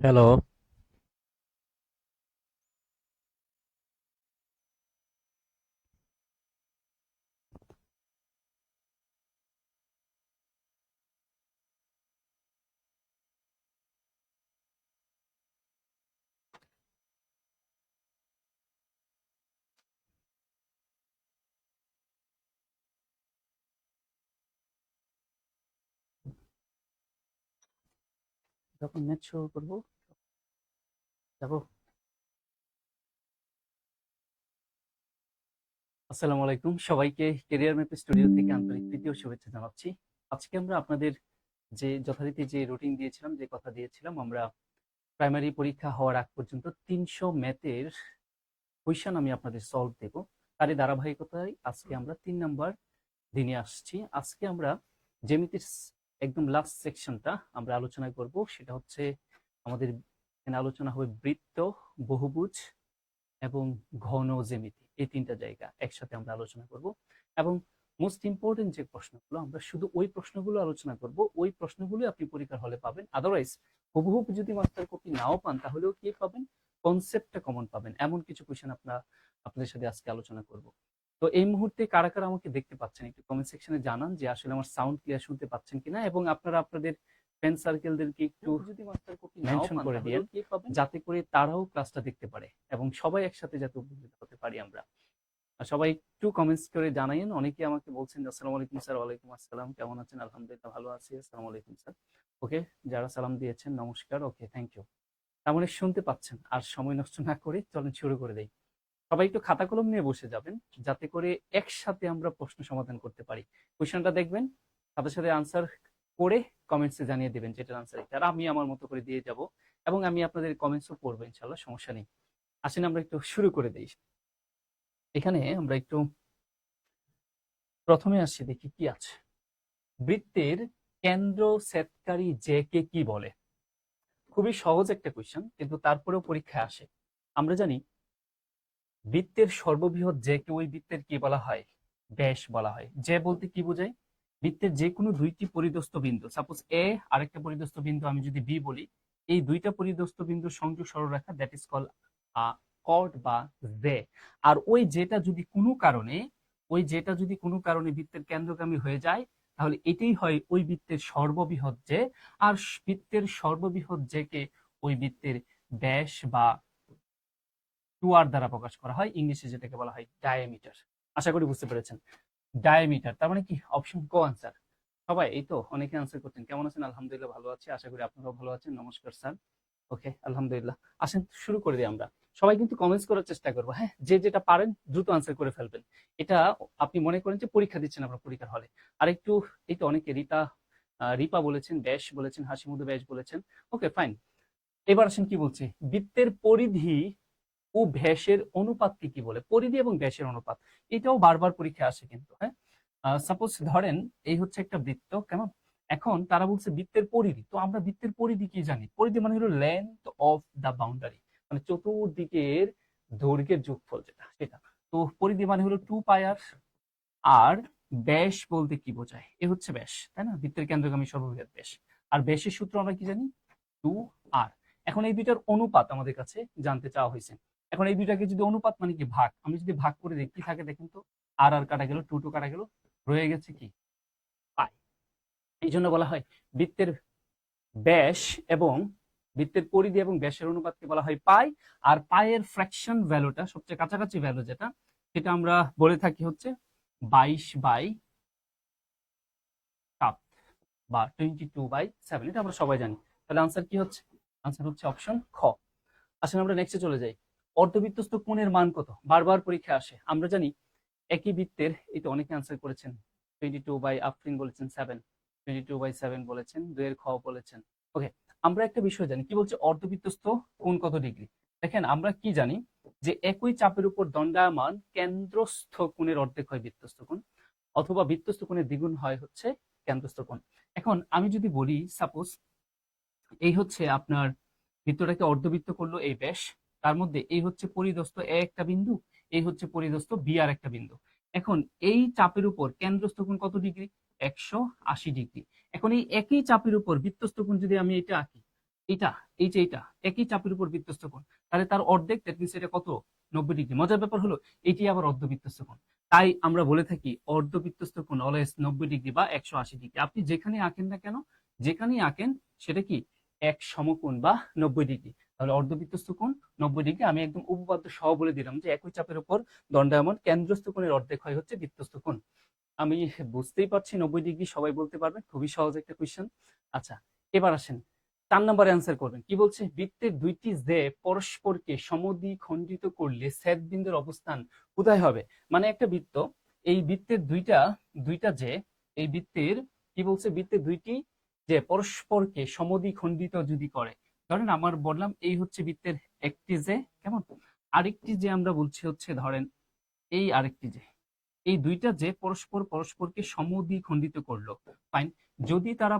Hello. যখন match শুরু করবো যাবো। আসসালামু আলাইকুম সবাইকে, ক্যারিয়ার ম্যাপ স্টুডিও থেকে আন্তরিক প্রীতি ও শুভেচ্ছা জানাচ্ছি। আজকে আমরা আপনাদের যে যথারীতি যে রুটিন দিয়েছিলাম, যে কথা দিয়েছিলাম, আমরা প্রাইমারি পরীক্ষা হওয়ার আগ পর্যন্ত 300 ম্যাথের কুইশন আমি আপনাদের সলভ দেব। তারই ধারাবাহিকতায় আজকে আমরা 3 নাম্বার দিনে আসছি। আজকে আমরা জ্যামিতির একদম লাস্ট সেকশনটা আমরা আলোচনা করব। সেটা হচ্ছে আমাদের এখানে আলোচনা হবে বৃত্ত, বহুভুজ এবং ঘন জ্যামিতি। এই 3টা জায়গা একসাথে আমরা আলোচনা করব এবং মোস্ট ইম্পর্টেন্ট যে প্রশ্নগুলো, আমরা শুধু ওই প্রশ্নগুলো আলোচনা করব। ওই প্রশ্নগুলো আপনি পরীক্ষার হলে পাবেন। আদারওয়াইজ হুবহু যদি মাস্টার কপি নাও পান, তাহলেও কি পাবেন, কনসেপ্টটা কমন পাবেন। এমন কিছু কোয়েশ্চেন আপনাদের সাথে আজকে আলোচনা করব। তো এই মুহূর্তে কারা কারা আমাকে দেখতে পাচ্ছেন একটু কমেন্ট সেকশনে জানান যে আসলে আমার সাউন্ড ক্লিয়ার শুনতে পাচ্ছেন কিনা, এবং আপনারা আপনাদের ফ্রেন্ড সার্কেলদেরকে একটু যদি মাস্টার কপি মেনশন করে দিয়েন, যাতে করে তারাও ক্লাসটা দেখতে পারে এবং সবাই একসাথে যাতে উপকৃত হতে পারি আমরা। আর সবাই একটু কমেন্টস করে জানাইন। অনেকে আমাকে বলছেন যে আসসালামু আলাইকুম স্যার। ওয়ালাইকুম আসসালাম, কেমন আছেন? আলহামদুলিল্লাহ ভালো আছি। আসসালামু আলাইকুম স্যার। ওকে, যারা সালাম দিয়েছেন নমস্কার। ওকে, থ্যাংক ইউ। তার মানে শুনতে পাচ্ছেন। আর সময় নষ্ট না করে চলেন শুরু করে দেই। সবাই একটু খাতা কলম নিয়ে বসে যাবেন, যাতে করে একসাথে আমরা প্রশ্ন সমাধান করতে পারি। কোয়েশনটা দেখবেন, সাথে সাথে আনসার করে কমেন্টসে জানিয়ে দিবেন যেটার আনসার এটা, আর আমি আমার মতো করে দিয়ে যাব এবং আমি আপনাদের কমেন্টসও পড়বো, ইনশাল্লাহ, সমস্যা নেই। আসেন আমরা একটু শুরু করে দিই। এখানে আমরা একটু প্রথমে আসি, দেখি কি আছে। বৃত্তের কেন্দ্র ছেদকারী যে কে কি বলে? খুবই সহজ একটা কোয়েশ্চেন, কিন্তু তারপরেও পরীক্ষায় আসে। আমরা জানি বৃত্তের সর্ববৃহৎ যে কে, ওই বৃত্তের কি বলা হয়? ব্যাস বলা হয়। যে বলতে কি বোঝায়? বৃত্তের যে কোনো দুইটি পরিদস্থ বিন্দু, সাপোজ এ আরেকটা পরিদস্থ বিন্দু আমি যদি বি বলি, এই দুইটা পরিদস্থ বিন্দুর সংযোগ সরলরেখা, দ্যাট ইজ কল কর্ড বা জে। আর ওই যেটা যদি কোনো কারণে বৃত্তের কেন্দ্রগামী হয়ে যায়, তাহলে এটাই হয় ওই বৃত্তের সর্ববৃহৎ যে। আর বৃত্তের সর্ববৃহৎ যে কে ওই বৃত্তের ব্যাস বা টুয়ার দ্বারা প্রকাশ করা হয়, ইংলিশে যেটাকে বলা হয় ডায়ামিটার। আশা করি বুঝতে পেরেছেন। ডায়ামিটার তার মানে কি? অপশন কো আনসার। সবাই এই তো অনেকে আনসার করছেন। কেমন আছেন? আলহামদুলিল্লাহ ভালো আছি, আশা করি আপনারাও ভালো আছেন। নমস্কার স্যার। ওকে, আলহামদুলিল্লাহ। আসেন শুরু করে দিই আমরা। সবাই কিন্তু কমেন্টস করার চেষ্টা করবো, হ্যাঁ, যে যেটা পারেন দ্রুত আনসার করে ফেলবেন। এটা আপনি মনে করেন যে পরীক্ষা দিচ্ছেন আপনার পরীক্ষার হলে। আর একটু, এই তো অনেকে রিপা বলেছেন, ব্যাস বলেছেন, হাসিমুদু ব্যাস বলেছেন। ওকে, ফাইন। এবার আসেন কি বলছে, বৃত্তের পরিধি ও ব্যাসের অনুপাতকে কি বলে? পরিধি এবং ব্যাসের অনুপাত, এটাও বারবার পরীক্ষায় আসে কিন্তু, হ্যাঁ। সাপোজ ধরেন এই হচ্ছে একটা বৃত্ত, কেমন? এখন তারা বলছে বৃত্তের পরিধি। তো আমরা বৃত্তের পরিধি কি জানি? পরিধি মানে হলো লেন্থ অফ দা বাউন্ডারি, মানে চতুর্দিকের দৈর্ঘ্যের যোগফল যেটা, সেটা। তো পরিধি মানে হলো 2 পাই আর। আর ব্যাস বলতে কি বোঝায়? এ হচ্ছে ব্যাস, তাই না? বৃত্তের কেন্দ্রগামী সর্ববৃহৎ ব্যাস। আর ব্যাসের সূত্র আমরা কি জানি? 2 আর। এখন এই দুইটার অনুপাত আমাদের কাছে জানতে চাওয়া হয়েছে। এখন এই দুইটাকে যদি অনুপাত মানে কি, ভাগ, আমি যদি ভাগ করে দিই কি থাকে দেখেন তো। আর আর কাটা গেল, টু টু কাটা গেল, রয়ে গেছে কি? পাই। এই জন্য বলা হয় বৃত্তের ব্যাস এবং বৃত্তের পরিধি এবং ব্যাসের অনুপাতকে বলা হয় পাই। আর পায়ের ফ্র্যাকশন ভ্যালুটা, সবচেয়ে কাছাকাছি ভ্যালু যেটা, সেটা আমরা বলে থাকি হচ্ছে 22/7 বা 22/7। এটা আমরা সবাই জানি। তাহলে আনসার কি হচ্ছে? আনসার হচ্ছে অপশন খ। আসলে আমরা নেক্সটে চলে যাই। অর্ধবৃত্তস্থ কোণের মান কত? বারবার পরীক্ষা আসে। আমরা জানি একই বৃত্তের, এই তো অনেকে আনসার করেছেন, 22 আফরিন বলেছেন 7, 22/7 বলেছেন, 2 খ বলেছেন। ওকে, আমরা একটা বিষয় জানি, কি বলছে? অর্ধবৃত্তস্থ কোণ কত ডিগ্রি? দেখেন আমরা কি জানি যে একই চাপের উপর দণ্ডায়মান কেন্দ্রস্থ কোণের অর্ধেক হয় বৃত্তস্থ কোণ, অথবা বৃত্তস্থ কোণের দ্বিগুণ হয় হচ্ছে কেন্দ্রস্থ কোণ। এখন আমি যদি বলি, সাপোজ এই হচ্ছে আপনার বৃত্তটাকে অর্ধবৃত্ত করলো এই ব্যাস, তার মধ্যে এই হচ্ছে পরিদস্থ এ একটা বিন্দু, এই হচ্ছে পরিদস্থ বি আর একটা বিন্দু। এখন এই চাপের উপর কেন্দ্রস্থ কোণ কত ডিগ্রি? 180 ডিগ্রি। এখন এই একই চাপের উপর বৃত্তস্থ কোণ যদি আমি এটা আঁকি, এটা এই যে এটা একই চাপের উপর বিধ্বস্ত কোণ, তাহলে তার অর্ধেক, দ্যাট মিনস এটা কত, 90 ডিগ্রি। মজার ব্যাপার হলো এটি আবার অর্ধবৃত্তস্থ কোণ, তাই আমরা বলে থাকি অর্ধবৃত্তস্থ কোণ অলওয়েজ 90 ডিগ্রি বা 180 ডিগ্রি। আপনি যেখানে আঁকেন না কেন, যেখানেই আঁকেন সেটা কি এক সমকোণ বা 90 ডিগ্রি। তাহলে অর্ধবৃত্তস্থ কোণ 90 ডিগ্রি। আমি একদম উপপাদ্য সহ বলে দিলাম যে একই চাপের উপর দণ্ডায়মান কেন্দ্রস্থ কোণের অর্ধেক হয় হচ্ছে বৃত্তস্থ কোণ। আমি বুঝতেই পারছি 90 ডিগ্রি সবাই বলতে পারবেন, খুবই সহজ একটা কোয়েশ্চেন। আচ্ছা, এবার আসেন 4 নম্বরে অ্যান্সার করবেন। কি বলছে, বৃত্তের দুইটি যে পরস্পরকে সমদ্বিখণ্ডিত করলে ছেদ বিন্দুর অবস্থান কোথায় হবে। মানে একটা বৃত্ত, এই বৃত্তের দুইটা যে, এই বৃত্তের কি বলছে, বৃত্তের দুইটি যে পরস্পরকে সমদ্বিখণ্ডিত যদি করে, ধরেন আমার বললাম এই হচ্ছে বৃত্তের একটি যে, কেমন, আরেকটি যে আমরা বলছি হচ্ছে ধরেন এই আরেকটি যে, এই দুইটা যে পরস্পরকে সমদ্বিখণ্ডিত করলো, ফাইন। যদি তারা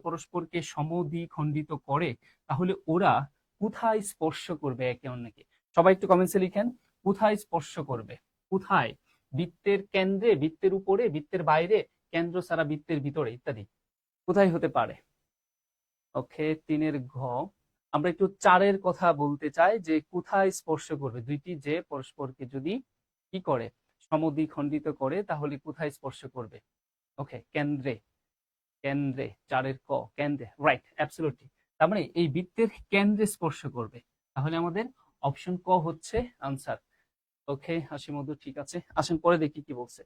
পরস্পরকে সমদ্বিখণ্ডিত করে, তাহলে ওরা কোথায় স্পর্শ করবে একে অন্যকে। সবাই একটু কমেন্টসে লিখেন, কোথায় স্পর্শ করবে, কোথায়, বৃত্তের কেন্দ্রে, বৃত্তের উপরে, বৃত্তের বাইরে, কেন্দ্র ছাড়া বৃত্তের ভিতরে, ইত্যাদি কোথায় হতে পারে। ওকে, 3-এর ঘ। আমরা একটু 4-এর কথা বলতে চাই যে কোথায় স্পর্শ করবে, দুইটি যে পরস্পরকে যদি কি করে, সমদ্বিখণ্ডিত করে, তাহলে কোথায় স্পর্শ করবে। ওকে, কেন্দ্রে, কেন্দ্রে, 4-এর ক, কেন্দ্রে, রাইট, অ্যাবসলিউটলি। তার মানে এই বৃত্তের কেন্দ্রে স্পর্শ করবে, তাহলে আমাদের অপশন ক হচ্ছে আনসার। ওকে, হাসি মধু, ঠিক আছে। আসেন পরে দেখি কি বলছে।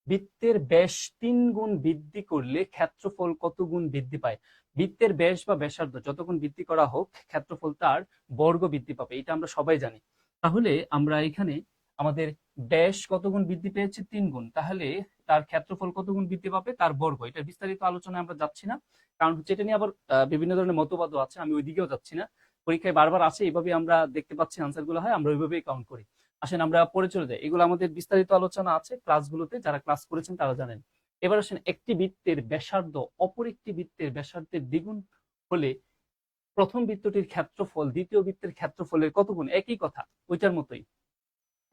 বৃত্তের ব্যাস 3 গুণ বৃদ্ধি করলে ক্ষেত্রফল কত গুণ বৃদ্ধি পায়। বৃত্তের ব্যাস বা ব্যাসার্ধ যত গুণ বৃদ্ধি করা হোক, ক্ষেত্রফল তার বর্গ বৃদ্ধি পাবে, এটা আমরা সবাই জানি। তাহলে আমরা এখানে আমাদের ব্যাস কত গুণ বৃদ্ধি পেয়েছে, 3 গুণ, তাহলে তার ক্ষেত্রফল কত গুণ বৃদ্ধি পাবে, তার বর্গ। এটা বিস্তারিত আলোচনায় আমরা যাচ্ছি না, কারণ হচ্ছে এটা নিয়ে আবার বিভিন্ন ধরনের মতবাদও আছে, আমি ওইদিকেও যাচ্ছি না। পরীক্ষায় বারবার আসে, এইভাবে আমরা দেখতে পাচ্ছি আনসার গুলো হয়, আমরা ওইভাবেই কাউন্ট করি। আসেন আমরা পরে চলে যাই, এগুলো আমাদের বিস্তারিত আলোচনা আছে ক্লাসগুলোতে, যারা ক্লাস করেছেন তারা জানেন। এবার আসেন, একটি বৃত্তের ব্যাসার্ধ অপর একটি বৃত্তের ব্যাসার্ধের দ্বিগুণ হলে প্রথম বৃত্তটির ক্ষেত্রফল দ্বিতীয় বৃত্তের ক্ষেত্রফলের কত গুণ। একই কথা, ওইটার মতোই।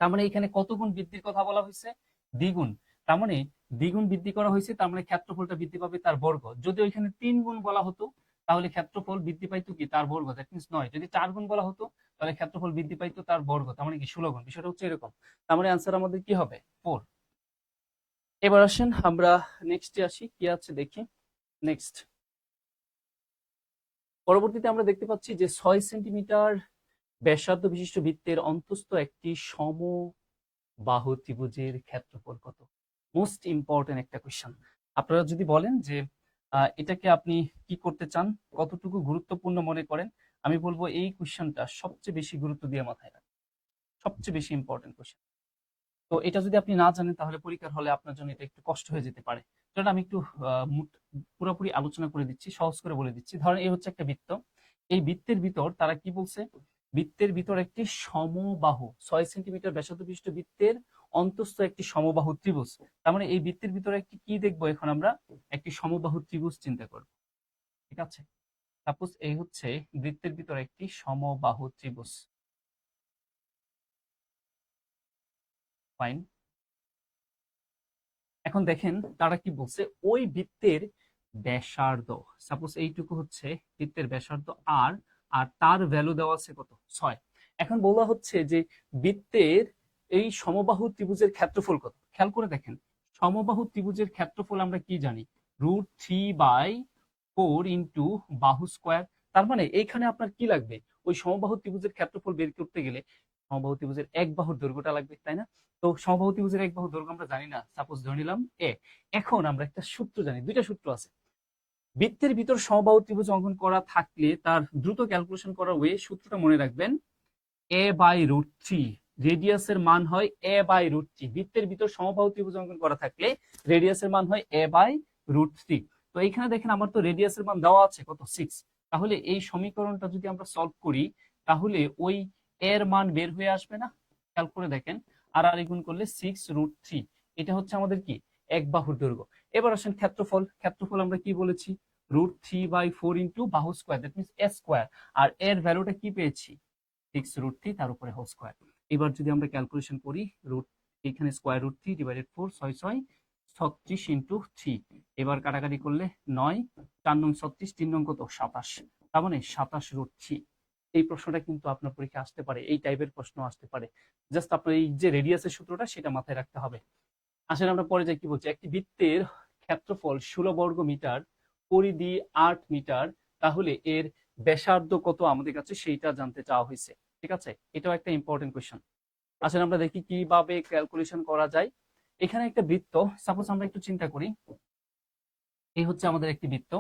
তার মানে এখানে কত গুণ বৃদ্ধির কথা বলা হয়েছে, দ্বিগুণ। তার মানে দ্বিগুণ বৃদ্ধি করা হয়েছে, তার মানে ক্ষেত্রফলটা বৃদ্ধি পাবে তার বর্গ। যদি ওইখানে 3 গুণ বলা হতো, তাহলে ক্ষেত্রফল বৃদ্ধি পাইতো কি, তার বর্গ, দ্যাট মিন্স 9। যদি 4 গুণ বলা হতো, তাহলে ক্ষেত্রফল বৃদ্ধি পাইতো তার বর্গ, তার মানে কি 16 গুণ। বিষয়টা হচ্ছে এরকম। তার মানে অ্যান্সার আমাদের কি হবে, 4। এবার আসেন আমরা নেক্সটে আসি, কি আছে দেখি। নেক্সট, পরবর্তীতে আমরা দেখতে পাচ্ছি যে 6 সেন্টিমিটার ব্যাসার্ধ বিশিষ্ট বৃত্তের অন্তস্থ একটি সমবাহু ত্রিভুজের ক্ষেত্রফল কত। মোস্ট ইম্পর্টেন্ট একটা কোয়েশ্চেন। আপনারা যদি বলেন যে এটাকে আপনি কি করতে চান, কতটুকু গুরুত্বপূর্ণ মনে করেন, আমি বলবো এই কোয়েশ্চেনটা সবচেয়ে বেশি গুরুত্ব দিয়ে মাথায় রাখেন, সবচেয়ে বেশি ইম্পর্টেন্ট কোয়েশ্চেন। তো এটা যদি আপনি না জানেন, তাহলে পরীক্ষার হলে আপনার জন্য এটা একটু কষ্ট হয়ে যেতে পারে। যেটা আমি একটু পুরোপুরি আলোচনা করে দিচ্ছি, সহজ করে বলে দিচ্ছি। ধরেন এই হচ্ছে একটা বৃত্ত, এই বৃত্তের ভিতর তারা কি বলছে, বৃত্তের ভিতর একটি সমবাহু 6 সেন্টিমিটার ব্যাসার্ধ বিশিষ্ট বৃত্তের অন্তস্থ একটি সমবাহু ত্রিভুজ। তার মানে এই বৃত্তের ভিতরে একটি কি দেখবো, এখন আমরা একটি সমবাহু ত্রিভুজ চিন্তা করব, ঠিক আছে। সাপোজ এই হচ্ছে বৃত্তের ভিতর একটি সমবাহু ত্রিভুজ, ফাইন। এখন দেখেন তারা কি বলছে, ওই বৃত্তের ব্যাসার্ধ, সাপোজ এইটুকু হচ্ছে বৃত্তের ব্যাসার্ধ, আর আর তার ভ্যালু দেওয়া আছে কত, 6। এখন বলা হচ্ছে যে বৃত্তের এই সমবাহু ত্রিভুজের ক্ষেত্রফল কত। খেয়াল করে দেখেন, সমবাহু ত্রিভুজের ক্ষেত্রফল আমরা কি জানি, √3/4 ইন্টু বাহু স্কোয়ার। তার মানে এইখানে আপনার কি লাগবে, ওই সমবাহু ত্রিভুজের ক্ষেত্রফল বের করতে গেলে সমবাহু ত্রিভুজের এক বাহুর দৈর্ঘ্যটা লাগবে, তাই না। তো সমবাহু ত্রিভুজের এক বাহুর দৈর্ঘ্য আমরা জানি না, সাপোজ ধরে নিলাম এ। এখন আমরা একটা সূত্র জানি, দুইটা সূত্র আছে। বৃত্তের ভিতর সমবাহু ত্রিভুজ অঙ্কন করা থাকলে তার দ্রুত ক্যালকুলেশন করার ওয়ে, সূত্রটা মনে রাখবেন, a/√3। রেডিয়াসের মান হয় a/√3। বৃত্তের ভিতর সমবাহু ত্রিভুজ অঙ্কন করা থাকলে রেডিয়াসের মান হয় a/√3। তো এইখানে দেখেন আমার তো রেডিয়াসের মান দেওয়া আছে কত, 6। তাহলে এই সমীকরণটা যদি আমরা সলভ করি, তাহলে ওই এর মান বের হয়ে আসবে না। খেয়াল করে দেখেন, আর গুণ করলে 6√3, এটা হচ্ছে আমাদের কি, এক বাহুর দৈর্ঘ্য। এবার আসেন ক্ষেত্রফল, ক্ষেত্রফল আমরা কি বলেছি, √3/4 ইন্টু বাহু square, that means a square. আর এর ভ্যালুটা কি পেয়েছি, 6√3, তার উপরে হোল স্কোয়ার। এবার যদি আমরা ক্যালকুলেশন করি, এখানে √3 ডিভাইডেড 4, 6 6 36 ইন্টু 3। এবার কাটাকাটি করলে 9, 4 নং 36, 3 নং কত, 27। তার মানে 27√3। এই প্রশ্নটা কিন্তু আপনার পরীক্ষা আসতে পারে, এই টাইপের প্রশ্ন আসতে পারে। জাস্ট আপনার এই যে রেডিয়াসের সূত্রটা সেটা মাথায় রাখতে হবে। আসলে আমরা পরে যাই, কি বলছি, একটি বৃত্তের ক্ষেত্রফল 16 বর্গ মিটার, পরিধি 8 মিটার, তাহলে এর ব্যাসার্ধ কত আমাদের কাছে সেইটা জানতে চাওয়া হয়েছে। ঠিক আছে, এটাও একটা ইম্পর্টেন্ট কোয়েশ্চন। আসলে আমরা দেখি কিভাবে ক্যালকুলেশন করা যায়। এখানে একটা বৃত্ত, সাপোজ আমরা একটু চিন্তা করি, এই হচ্ছে আমাদের একটি বৃত্ত।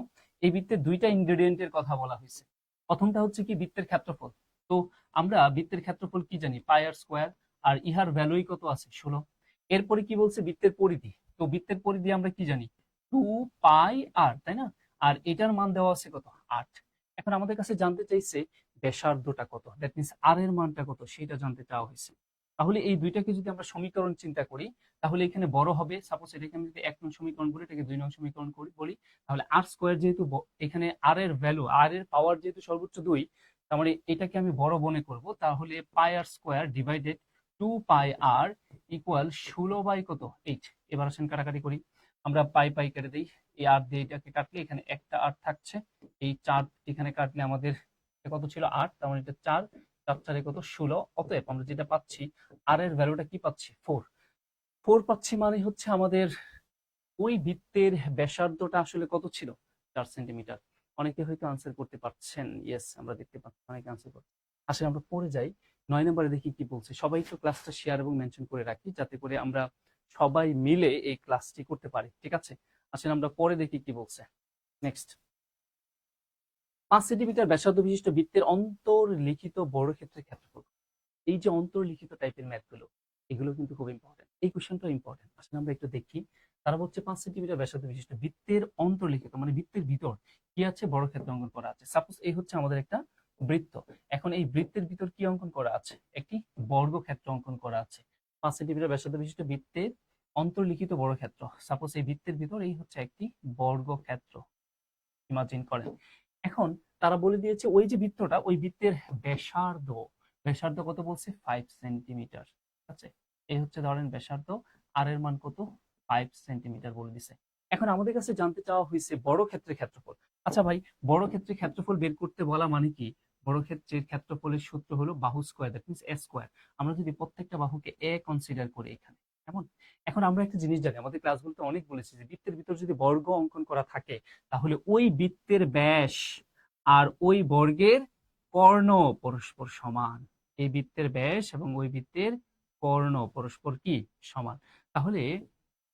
এই বৃত্তের দুইটা ইনগ্রেডিয়েন্টের কথা বলা হয়েছে। প্রথমটা হচ্ছে কি বৃত্তের ক্ষেত্রফল। তো আমরা বৃত্তের ক্ষেত্রফল কি জানি, পাই আর স্কোয়ার, আর ইহার ভ্যালুই কত আছে, 16। এরপরে কি বলছে, বৃত্তের পরিধি। তো বৃত্তের পরিধি আমরা কি জানি, 2 পাই আর, তাই না? আর এটার মান দেওয়া আছে কত, 8। এখন আমাদের কাছে জানতে চাইছে ব্যাসার্ধটা কত, দ্যাট মিনস আর এর মানটা কত, সেটা জানতে চাওয়া হয়েছে। তাহলে এই দুইটাকে যদি আমরা সমীকরণ চিন্তা করি, তাহলে এখানে বড় হবে, সাপোজ এটাকে আমি যদি 1 নং সমীকরণ বলি, এটাকে 2 নং সমীকরণ বলি, তাহলে আর স্কোয়ার যেহেতু এখানে আর এর ভ্যালু, আর এর পাওয়ার যেহেতু সর্বোচ্চ 2, তার মানে এটাকে আমি বড় মনে করব। তাহলে পাই আর স্কোয়ার ডিভাইডেড 2 পাই আর ইকুয়াল 16/8। এবার আসেন কাটাকাটি করি, আমরা পাই পাই কেটে দিই, এই আর দিয়ে এটাকে কাটলে এখানে একটা 8 থাকছে, এই 4 এখানে কাটলে আমাদের কত ছিল, 8, তার মানে এটা 4, 4 4 কত, 16। অতএব আমরা যেটা পাচ্ছি, আর এর ভ্যালুটা কি পাচ্ছি, 4 পাচ্ছি। মানে হচ্ছে আমাদের ওই বৃত্তের ব্যাসার্ধটা আসলে কত ছিল, 4 সেন্টিমিটার। অনেকে হয়তো আনসার করতে পারছেন, ইয়েস, আমরা দেখতে পাচ্ছি অনেকে আনসার করছে। আসলে আমরা পরে যাই 9 নম্বরে, দেখি কি বলছে। সবাই তো ক্লাসটা শেয়ার এবং মেনশন করে রাখি, যাতে করে আমরা সবাই মিলে এই ক্লাসটি করতে পারি। ঠিক আছে, আসলে আমরা পরে দেখি কি বলছে। নেক্সট, 5 সেন্টিমিটার ব্যাসার্ধ বিশিষ্ট বৃত্তের অন্তর্লিখিত বর্গক্ষেত্রের ক্ষেত্রফল। এই যে অন্তর্লিখিত টাইপের ম্যাথগুলো, এগুলো কিন্তু খুব ইম্পর্টেন্ট, এই কোশ্চেনটা ইম্পর্টেন্ট। আসলে আমরা একটু দেখি, তারা বলছে 5 সেন্টিমিটার ব্যাসার্ধ বিশিষ্ট বৃত্তের অন্তর্লিখিত, মানে বৃত্তের ভিতর কি আছে, বর্গক্ষেত্র অঙ্কন করা আছে। সাপোজ এই হচ্ছে আমাদের একটা বৃত্ত, এখন এই বৃত্তের ভিতর কি অঙ্কন করা আছে, একটি বর্গক্ষেত্র অঙ্কন করা আছে। 5 সেন্টিমিটার ব্যাসার্ধ বিশিষ্ট বৃত্তের অন্তর্লিখিত বর্গক্ষেত্র, সাপোজ এই বৃত্তের ভিতর এই হচ্ছে একটি বর্গক্ষেত্র, ইমাজিন করেন। এখন তারা বলে দিয়েছে ওই যে বৃত্তটা, ওই বৃত্তের ব্যাসার্ধ, ব্যাসার্ধ কত বলছে, 5 সেন্টিমিটার। ঠিক আছে, এই হচ্ছে ধরেন ব্যাসার্ধ, আর এর মান কত, 5 সেন্টিমিটার বলে দিছে। এখন আমাদের কাছে জানতে চাওয়া হয়েছে বড় ক্ষেত্রের ক্ষেত্রফল। আচ্ছা ভাই, বড় ক্ষেত্রের ক্ষেত্রফল বের করতে বলা মানে কি, বড় ক্ষেত্রের ক্ষেত্রফলের সূত্র হলো বাহু square, that means a square. আমরা যদি প্রত্যেকটা বাহুকে এ কনসিডার করি এখানে, কেমন? এখন আমরা একটা জিনিস জানি, আমাদের ক্লাসগুলোতে অনেক বলেছি যে বৃত্তের ভিতর যদি বর্গ অঙ্কন করা থাকে, তাহলে ওই বৃত্তের ব্যাস আর ওই বর্গের কর্ণ পরস্পর সমান। এই বৃত্তের ব্যাস এবং ওই বৃত্তের কর্ণ পরস্পর কি সমান, তাহলে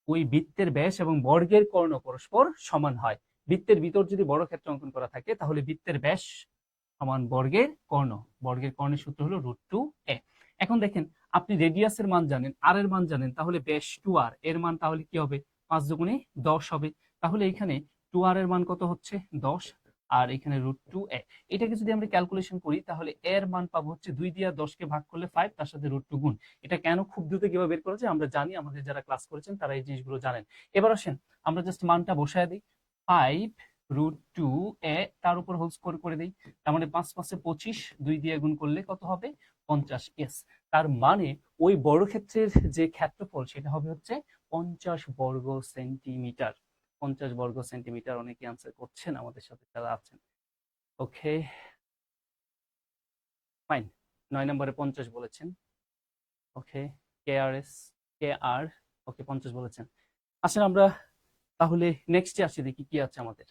ওই বৃত্তের ব্যাস এবং বর্গের কর্ণ পরস্পর সমান হয়। বৃত্তের ভিতর যদি বড় ক্ষেত্র অঙ্কন করা থাকে, তাহলে বৃত্তের ব্যাস সমান বর্গের কর্ণ, বর্গের কর্ণের সূত্র হলো √2a। এখন দেখেন, আপনি রেডিয়াসের মান জানেন, আর এর মান জানেন, তাহলে ব্যাস 2r এর মান তাহলে কি হবে, 5 দুগুণে 10 হবে। তাহলে এখানে 2r এর মান কত হচ্ছে, 10, আর এখানে √2a। এটাকে যদি আমরা ক্যালকুলেশন করি, তাহলে এর মান পাবো হচ্ছে 2 দিয়ে 10কে ভাগ করলে 5, তার সাথে √2 গুণ। এটা কেন খুব দ্রুত কিভাবে বের করা যায় আমরা জানি, আমাদের যারা ক্লাস করেছেন তারা এই জিনিসগুলো জানেন। এবার আসেন আমরা জাস্ট মানটা বসায় দিই, 5√2a, তার উপর হোল স্কোয়ার করে দিই। তার মানে 5 5 25, 2 দিয়ে গুণ করলে কত হবে, 50। এস, তার মানে ওই বর্গক্ষেত্রের যে ক্ষেত্রফল সেটা হবে হচ্ছে 50 বর্গ সেন্টিমিটার। 50 বর্গ সেন্টিমিটার। অনেকে আনসার করছেন আমাদের সাথে যারা আছেন। ওকে, ফাইন। 9 নম্বরে 50 বলেছেন। ওকে, কে আর, ওকে 50 বলেছেন। আসেন আমরা তাহলে নেক্সটে আসি, দেখি কি আছে আমাদের।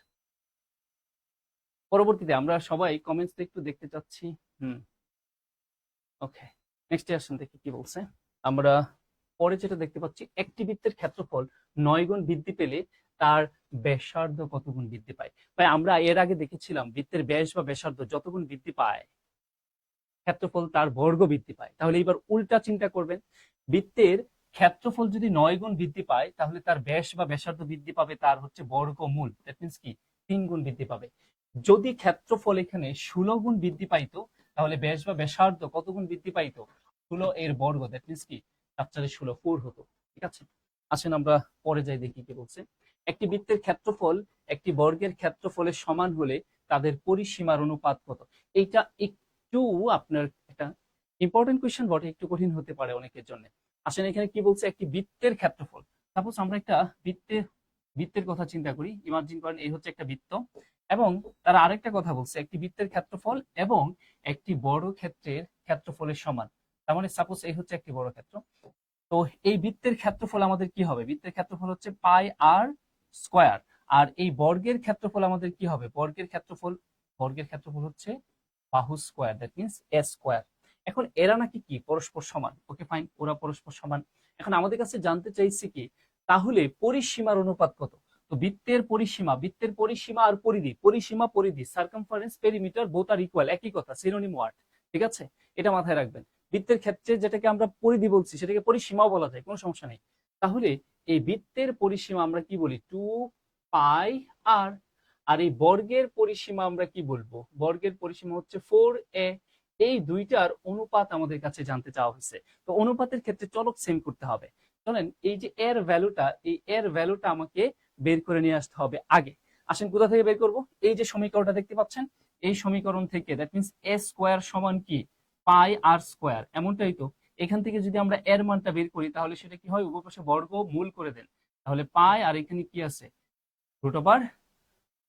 পরবর্তীতে আমরা সবাই কমেন্টস একটু দেখতে চাচ্ছি। ওকে, নেক্সটে আসেন, দেখি কি বলছে। আমরা পরে যেটা দেখতে পাচ্ছি, একটি বৃত্তের ক্ষেত্রফল 9 গুণ বৃদ্ধি পেলে তার ব্যাসার্ধ কত গুণ বৃদ্ধি পায়। ভাই আমরা এর আগে দেখেছিলাম বৃত্তের ব্যাস বা ব্যাসার্ধ যত গুণ বৃদ্ধি পায়, ক্ষেত্রফল তার বর্গ বৃদ্ধি পায়। তাহলে এবার উল্টা চিন্তা করবেন, বৃত্তের ক্ষেত্রফল যদি 9 গুণ বৃদ্ধি পায়, তাহলে তার ব্যাস বা ব্যাসার্ধ বৃদ্ধি পাবে তার হচ্ছে বর্গমূল, দ্যাট মিন্স কি 3 গুণ বৃদ্ধি পাবে। যদি ক্ষেত্রফল এখানে 16 গুণ বৃদ্ধি পাইতো, তাহলে ব্যাস বা ব্যাসার্ধ কত গুণ বৃদ্ধি পাইতো, 16 এর বর্গ, দ্যাট মিন্স কি 4 4 16, 4 হতো। ঠিক আছে, আসেন আমরা পরে যাই, দেখি কি বলছে। একটি বৃত্তের ক্ষেত্রফল একটি বর্গের ক্ষেত্রফলের সমান হলে তাদের পরিসীমার অনুপাত কত। এইটা একটু আপনার একটা ইম্পর্টেন্ট কোয়েশ্চেন বটে, একটু কঠিন হতে পারে অনেকের জন্য। আসেন এখানে কি বলছে, একটি বৃত্তের ক্ষেত্রফল। সাপোজ আমরা একটা বৃত্তের কথা চিন্তা করি, ইমাজিন করেন এই হচ্ছে একটা বৃত্ত, এবং তারা আরেকটা কথা বলছে, একটি বৃত্তের ক্ষেত্রফল এবং একটি বর্গক্ষেত্রের ক্ষেত্রফলের সমান। তার মানে সাপোজ এই হচ্ছে একটি বর্গক্ষেত্র, তো এই বৃত্তের ক্ষেত্রফল আমাদের কি হবে? বৃত্তের ক্ষেত্রফল হচ্ছে পাই আর স্কয়ার। আর এই বর্গের ক্ষেত্রফল আমাদের কি হবে? বর্গের ক্ষেত্রফল হচ্ছে বাহু square, that means a square. এখন এরা নাকি কি পরস্পর সমান? ওকে ফাইন, ওরা পরস্পর সমান। এখন আমাদের কাছে জানতে চাইছি কি, তাহলে পরিসীমার অনুপাত কত? তো বৃত্তের পরিসীমা আর পরিধি সার্কামফারেন্স পেরিমিটার বোথ আর ইকুয়াল, একই কথা, সিনোনিম ওয়ার্ড। ঠিক আছে, এটা মাথায় রাখবেন। বৃত্তের ক্ষেত্রে যেটাকে আমরা পরিধি বলছি সেটাকে পরিসীমাও বলা যায়, কোনো সমস্যা নেই। তাহলে এই বৃত্তের পরিসীমা আমরা কি বলি? 2 পাই আর। আর এই বর্গের পরিসীমা আমরা কি বলবো? বর্গের পরিসীমা হচ্ছে 4a। এই দুইটার অনুপাত আমাদের কাছে জানতে চাওয়া হয়েছে। তো অনুপাতের ক্ষেত্রে চলক সেম করতে হবে। চলেন এই যে এর ভ্যালুটা আমাকে বের করে নিয়ে আসতে হবে আগে। আসেন কোথা থেকে বের করব? এই যে সমীকরণটা দেখতে পাচ্ছেন, এই সমীকরণ থেকে, দ্যাট মিন্স এ স্কোয়ার সমান কি? পাই আর স্কোয়ার, এমনটাই তো। এখান থেকে যদি আমরা এর মানটা বের করি তাহলে সেটা কি হয়? উভয় পাশে বর্গ মূল করে দেন, তাহলে পাই আর এখানে কি আছে? রুট ওভার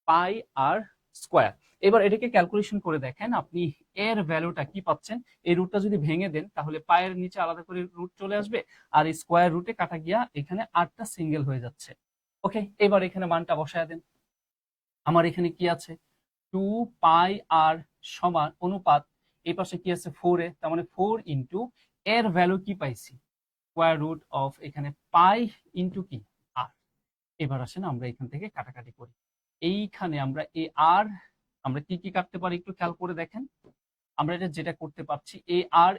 পাই আর স্কোয়ার। এবার এটাকে ক্যালকুলেশন করে দেখেন আপনি এর ভ্যালুটা কি পাচ্ছেন। এই রুটটা যদি ভেঙে দেন তাহলে পায়ের নিচে আলাদা করে রুট চলে আসবে, আর এই স্কোয়ার রুটে কাটা গিয়া এখানে 8টা সিঙ্গেল হয়ে যাচ্ছে। ওকে, এবার এখানে মানটা বসায় দেন। আমার এখানে কি আছে? 2 পাই আর সমান অনুপাত, এই পাশে কি আছে? 4a, তার মানে 4 ইন্টু এর ভ্যালু কি পাইছি? স্কোয়ার রুট অফ এখানে পাই ইন্টু কি? আর। এবার আসেন আমরা এখান থেকে কাটাকাটি করি। এইখানে আমরা আমরা কি কি কাটতে পারি একটু খেয়াল করে দেখেন। আমরা এটা যেটা করতে পারছি, এ আর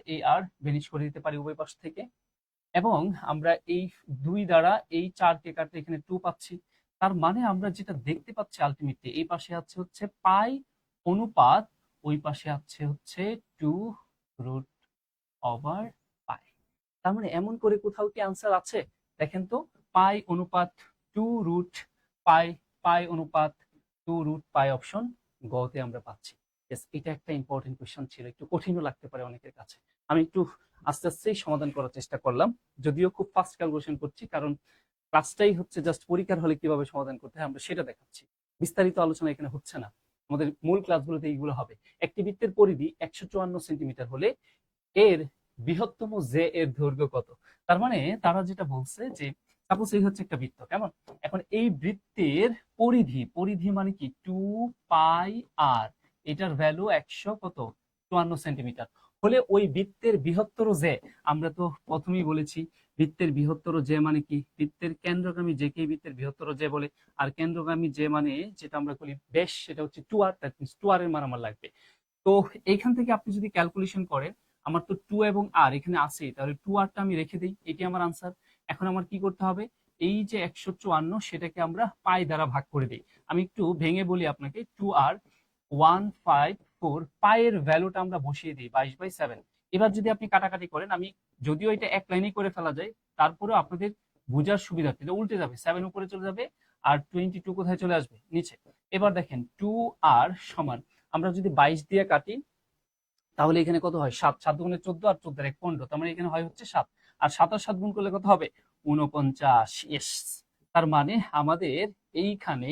ভেনিশ করে দিতে পারি উভয় পাশ থেকে, এবং আমরা এই 2 দ্বারা এই 4কে কাটলে এখানে 2 পাচ্ছি। তার মানে আমরা যেটা দেখতে পাচ্ছি আলটিমেটলি, এই পাশে আছে হচ্ছে পাই অনুপাত, ওই পাশে আছে হচ্ছে 2 রুট ওভার পাই। তার মানে এমন করে কোথাও কি আনসার আছে? দেখেন তো, পাই অনুপাত 2 রুট পাই, পাই অনুপাত 2 রুট পাই, অপশন গ তে আমরা পাচ্ছি। এটা একটা ইম্পর্টেন্ট কোয়েশ্চেন ছিল, একটু কঠিনও লাগতে পারে অনেকের কাছে। আমি একটু আস্তে আস্তেই সমাধান করার চেষ্টা করলাম, যদিও খুব ফাস্ট ক্যালকুলেশন করছি, কারণ ক্লাসটাই হচ্ছে জাস্ট পরীক্ষার হলে কিভাবে সমাধান করতে হয় আমরা সেটা দেখাচ্ছি। বিস্তারিত আলোচনা এখানে হচ্ছে না, আমাদের মূল ক্লাসগুলোতে এইগুলো হবে। একটি বৃত্তের পরিধি 154 সেন্টিমিটার হলে এর বৃহত্তম জে এর দৈর্ঘ্য কত? তার মানে তারা যেটা বলছে যে, সাপোজ এই হচ্ছে একটা বৃত্ত, কেমন? এখন এই বৃত্তের পরিধি মানে কি? 2 পাই আর, এটার ভ্যালু 154 সেন্টিমিটার হলে ওই বৃত্তের বৃহত্তর জে, আমরা তো প্রথমেই বলেছি বৃত্তের বৃহত্তর জে মানে কি? বৃত্তের কেন্দ্রগামী জে কে বৃত্তের বৃহত্তর জে বলে। আর কেন্দ্রগামী জে মানে যেটা আমরা বলি বেশ, সেটা হচ্ছে 2r, দ্যাট মিন্স 2r এর মান আমার লাগবে। তো এইখান থেকে আপনি যদি ক্যালকুলেশন করেন, আমার তো 2 এবং আর এখানে আছে, তাহলে 2rটা আমি রেখে দিই, এটি আমার আনসার। এখন আমার কি করতে হবে? এই যে 154 সেটাকে আমরা পাই দ্বারা ভাগ করে দিই। আমি একটু ভেঙে বলি আপনাকে, 2r154, পায়ের ভ্যালুটা আমরা বসিয়ে দিই 22/7। এবার যদি আপনি কাটাকাটি করেন, আমি যদিও এটা এক লাইনে করে ফেলা যায়, তারপরেও আপনাদের বোঝার সুবিধার্থে এটা উল্টে যাবে, 7 উপরে চলে যাবে আর 22 কোথায় চলে আসবে? নিচে। এবার দেখেন 2r সমান, আমরা যদি 22 দিয়ে কাটি তাহলে এখানে কত হয়? 7, 7 গুণে 14 আর 14 এক 15, তার মানে এখানে হয় হচ্ছে 7। আর 7 আর 7 গুণ করলে কত হবে? 49। ইয়েস, তার মানে আমাদের এইখানে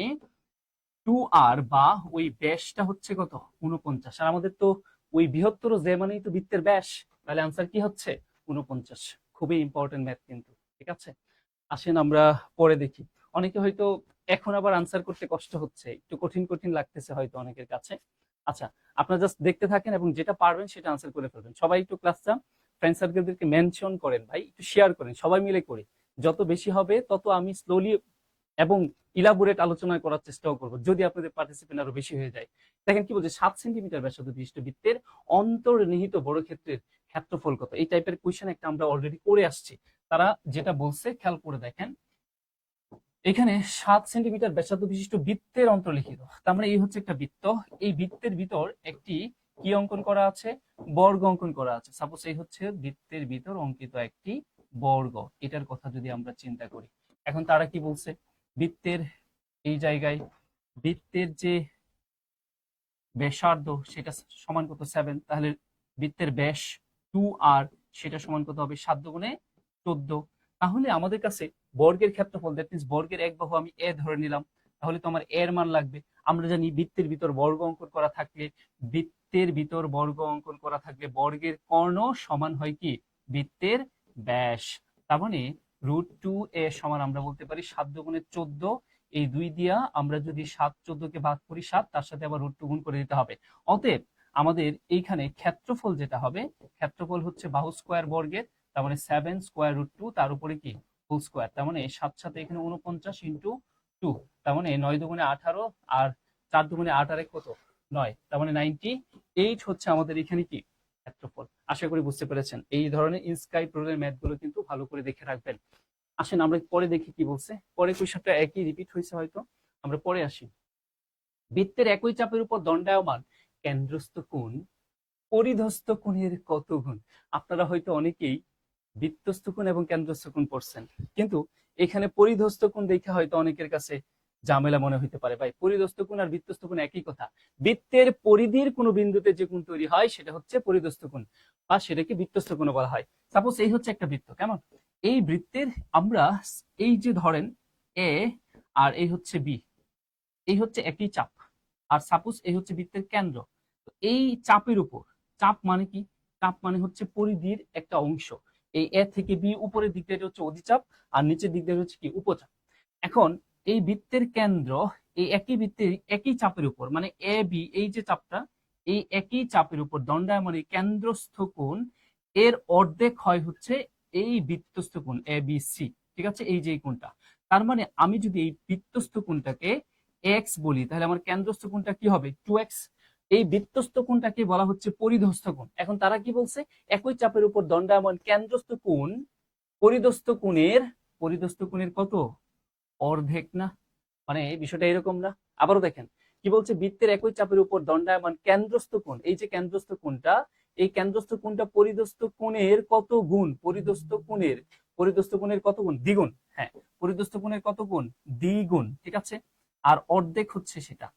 2r বা ওই ব্যাসটা হচ্ছে কত? 49। আর আমাদের তো ওই বৃহত্তর যে মানেই তো বৃত্তের ব্যাস, তাহলে আনসার কি হচ্ছে? 49। খুবই ইম্পর্টেন্ট ম্যাথ কিন্তু, ঠিক আছে। আসেন আমরা পরে দেখি। অনেকে হয়তো এখন আবার আনসার করতে কষ্ট হচ্ছে, একটু কঠিন কঠিন লাগতেছে হয়তো অনেকের কাছে। আচ্ছা, আপনারা জাস্ট দেখতে থাকেন এবং যেটা পারবেন সেটা আনসার করে ফেলবেন। সবাই একটু ক্লাসটা ফ্রেন্ড সার্কেলদেরকে মেনশন করেন, ভাই একটু শেয়ার করেন, সবাই মিলে করি। যত বেশি হবে তত আমি স্লোলি এবং ইলাবোরেট আলোচনা করার চেষ্টাও করব, যদি আপনাদের পার্টিসিপেন্ট আরো বেশি হয়ে যায়। দেখেন কি বলছে, 7 সেন্টিমিটার ব্যাসার্ধ বিশিষ্ট বৃত্তের অন্তর্নিহিত বর্গক্ষেত্রের ক্ষেত্রফল কত? এই টাইপের কোয়েশ্চেন একটা আমরা অলরেডি করে আসছি। তারা যেটা বলছে খেয়াল করে দেখেন, এখানে 7 সেন্টিমিটার ব্যাসার্ধ বিশিষ্ট বৃত্তের অন্তর্লিখিত, তার মানে এই হচ্ছে একটা বৃত্ত, এই বৃত্তের ভিতর একটি কি অঙ্কন করা আছে? বর্গ অঙ্কন করা আছে। সাপোজ এই হচ্ছে বৃত্তের ভিতর অঙ্কিত একটি বর্গ, এটার কথা যদি আমরা চিন্তা করি। এখন তারা কি বলছে? বৃত্তের এই জায়গায় বৃত্তের যে ব্যাসার্ধ সেটা সমান কত? 7, তাহলে বৃত্তের ব্যাস 2r, সেটা সমান কত হবে? 7 গুণে 14। তাহলে আমাদের কাছে বর্গের ক্ষেত্রফল, দ্যাট মিন্স বর্গের এক বাহু আমি এ ধরে নিলাম, তাহলে তো আমার এর মান লাগবে। আমরা জানি বৃত্তের ভিতর বর্গ অঙ্কন করা থাকলে, বর্গের কর্ণ সমান হয় কি বৃত্তের ব্যাস। তার মানে √2a সমান আমরা বলতে পারি 7 দুগুণে 14। এই 2 দিয়া আমরা যদি 7 14 কে ভাগ করি 7, তার সাথে আবার √2 গুণ করে দিতে হবে। অতএব আমাদের এইখানে ক্ষেত্রফল যেটা হবে, ক্ষেত্রফল হচ্ছে বাহু স্কয়ার বর্গের, তার মানে 7 স্কয়ার √2, তার উপরে কি হোল স্কয়ার, তার মানে 7 সাথে এখানে 49 ইন্টু 2, তার মানে 9 দুগুণে 18 আর 4 দুগুণে 8 আর 1 কত 9, তার মানে 98 হচ্ছে আমাদের এখানে কি ক্ষেত্রফল। আশা করি বুঝতে পেরেছেন। এই ধরনের ইনস্কাইপ রুলের ম্যাথ গুলো কিন্তু ভালো করে দেখে রাখবেন। আসেন আমরা পরে দেখি কি বলছে। পরে কোশ্চেনটা একই রিপিট হয়েছে হয়তো, আমরা পরে আসি। বৃত্তের একই চাপের উপর দণ্ডায়মান কেন্দ্রস্থ কোণ পরিধস্থ কোণের কত গুণ। আপনারা হয়তো অনেকেই বৃত্তস্থ কোণ এবং কেন্দ্রস্থ কোণ পড়ছেন, কিন্তু এখানে পরিধস্থ কোণ দেখে হয়তো অনেকের কাছে ঝামেলা মনে হইতে পারে। ভাই, পরিধস্থ কোণ আর বৃত্তস্থ কোণ একই কথা। বৃত্তের পরিধির কোনো বিন্দুতে যে কোণ তৈরি হয় সেটা হচ্ছে পরিধস্থ কোণ, বা সেটাকে বৃত্তস্থ কোণ বলা হয়। সাপোজ এই হচ্ছে একটা বৃত্ত, কেমন? এই বৃত্তের আমরা এই যে ধরেন এ আর এই হচ্ছে বি, এই হচ্ছে একই চাপ, আর সাপোজ এই হচ্ছে বৃত্তের কেন্দ্র। এই চাপের উপর, চাপ মানে কি? চাপ মানে হচ্ছে পরিধির একটা অংশ। এই এ থেকে বি উপরের দিক দিয়ে হচ্ছে অধিচাপ, আর নিচের দিক দিয়ে হচ্ছে কি উপচাপ। এখন এই বৃত্তের কেন্দ্র এই একই বৃত্তের একই চাপের উপর, মানে এ বি, এই যে চাপটা, এই একই চাপের উপর দণ্ডায়মান এই কেন্দ্রস্থ কোণ এর অর্ধেক হয় হচ্ছে এই বৃত্তস্থ কোণ এ বি সি। ঠিক আছে, এই যে এই কোণটা। তার মানে আমি যদি এই বৃত্তস্থ কোণটাকে এক্স বলি, তাহলে আমার কেন্দ্রস্থ কোণটা কি হবে 2x। এই বৃত্তস্থ কোণটাকে বলা হচ্ছে পরিধস্থ কোণ। এখন তারা কি বলছে, একই চাপের উপর দণ্ডায়মান কেন্দ্রস্থ কোণ পরিধস্থ কোণের কত অর্ধেক না? মানে বিষয়টা এরকম না? আবারও দেখেন কি বলছে, বৃত্তের একই চাপের উপর দণ্ডায়মান কেন্দ্রস্থ কোণ, এই যে কেন্দ্রস্থ কোণটা, এই কেন্দ্রস্থ কোণটা পরিধস্থ কোণের কত গুণ? পরিধস্থ কোণের কত গুণ? দ্বিগুণ। হ্যাঁ, পরিধস্থ কোণের কত গুণ? দ্বিগুণ। ঠিক আছে, আর অর্ধেক হচ্ছে সেটা।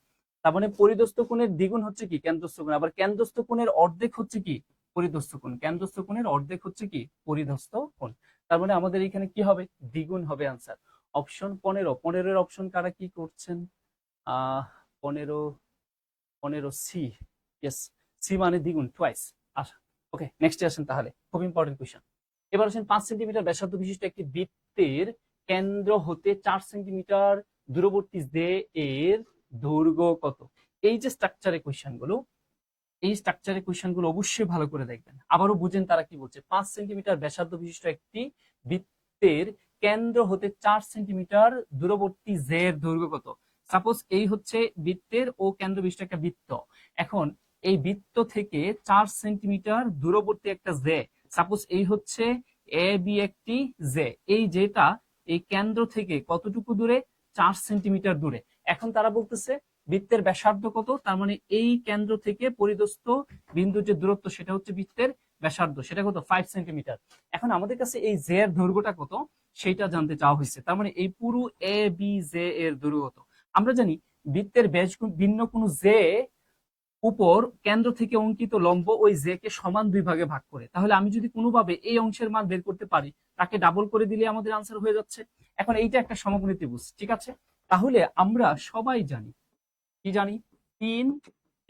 তার মানে পরিধস্থ কোণের দ্বিগুণ হচ্ছে কি কেন্দ্রস্থ কোণ, আবার কেন্দ্রস্থ কোণের অর্ধেক হচ্ছে কি পরিধস্থ কোণ। কেন্দ্রস্থ কোণের অর্ধেক হচ্ছে কি পরিধস্থ কোণ। তার মানে আমাদের এখানে কি হবে? দ্বিগুণ হবে আনসার। অপশন 15, 15-এর অপশন কারা কি করছেন? 15, 15 সি। ইয়েস, সি মানে দ্বিগুণ, টুয়াইস। আচ্ছা, ওকে, নেক্সটে আসেন তাহলে, খুব ইম্পর্টেন্ট কোয়েশ্চেন। এবার আসেন 5 সেন্টিমিটার ব্যাসার্ধ বিশিষ্ট একটি বৃত্তের কেন্দ্র হতে 4 সেন্টিমিটার দূরবর্তী যে এর দৈর্ঘ্য কত? এই যে স্ট্রাকচারের কোয়েশ্চেন গুলো, এই স্ট্রাকচারের কোয়েশ্চেন গুলো অবশ্যই ভালো করে দেখবেন, আবারও বুঝেন তারা কি বলছে। 5 সেন্টিমিটার ব্যাসার্ধ বিশিষ্ট একটি বৃত্তের কেন্দ্র হতে 4 সেন্টিমিটার দূরবর্তী জে এর দৈর্ঘ্য কত? সাপোজ এই হচ্ছে বৃত্তের ও কেন্দ্র বিশিষ্ট একটা বৃত্ত। এখন এই বৃত্ত থেকে 4 সেন্টিমিটার দূরবর্তী একটা জে, সাপোজ এই হচ্ছে এ বি একটি জে, এই যেটা এই কেন্দ্র থেকে কতটুকু দূরে? 4 সেন্টিমিটার দূরে। এখন তারা বলতেছে বৃত্তের ব্যাসার্ধ কত, তার মানে এই কেন্দ্র থেকে পরিধস্থ বিন্দুর যে দূরত্ব সেটা হচ্ছে বৃত্তের ব্যাসার্ধ, সেটা কত? 5 সেন্টিমিটার। এখন আমাদের কাছে এই জে এর দৈর্ঘ্যটা কত সেটা জানতে চাওয়া হয়েছে। তার মানে এই পুরো এ বি জে এর দৈর্ঘ্য কত? আমরা জানি বৃত্তের ব্যাস ভিন্ন কোনো জে উপর কেন্দ্র থেকে অঙ্কিত লম্ব ওই জে কে সমান 2 ভাগে ভাগ করে, তাহলে আমি যদি কোনোভাবে এই অংশের মান বের করতে পারি, তাকে ডাবল করে দিলে আমাদের আনসার হয়ে যাচ্ছে। এখন এইটা একটা সমকোণী ত্রিভুজ, ঠিক আছে? তাহলে আমরা সবাই জানি, কি জানি, 3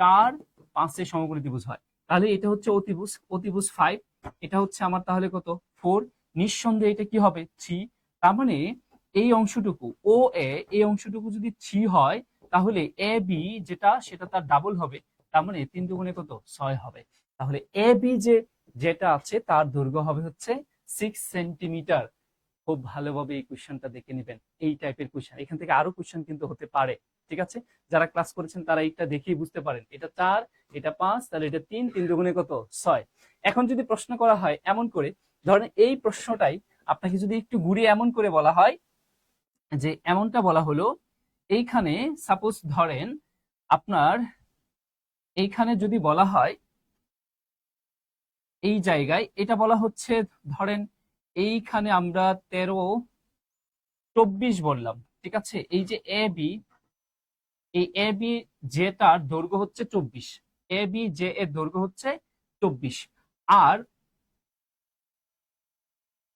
4 5 এর সমকোণী ত্রিভুজ হয়। তাহলে এটা হচ্ছে অতিভুজ, অতিভুজ 5, এটা হচ্ছে আমার তাহলে কত 4, নিঃসন্দেহে এটা কি হবে 3। তার মানে এই অংশটুকু ও এ, এই অংশটুকু যদি 3 হয়, তাহলে এ বি যেটা সেটা তার ডাবল হবে, তার মানে 3 দুগুণে কত 6 হবে। তাহলে এ বি যেটা আছে তার দৈর্ঘ্য হবে হচ্ছে 6 সেন্টিমিটার। খুব ভালোভাবে এই কোশ্চেনটা দেখে নেবেন, এই টাইপের কোশ্চেন এখান থেকে আরো কোশ্চেন কিন্তু হতে পারে। ঠিক আছে, যারা ক্লাস করেছেন তারা এইটা দেখেই বুঝতে পারেন, এটা 4, এটা 5, তাহলে এটা 3, 3 দুগুণে কত 6। এখন যদি প্রশ্ন করা হয় এমন করে, ধরেন এই প্রশ্নটাই আপনাকে যদি একটু ঘুরিয়ে এমন করে বলা হয়, যে এমনটা বলা হলো, এইখানে সাপোজ ধরেন আপনার এইখানে যদি বলা হয়, এই জায়গায় এটা বলা হচ্ছে, ধরেন এইখানে আমরা 13 24 বললাম, ঠিক আছে? এই যে এ বি, এই এ বি যেটার দৈর্ঘ্য হচ্ছে 24, এ বি জে এর দৈর্ঘ্য হচ্ছে 24, আর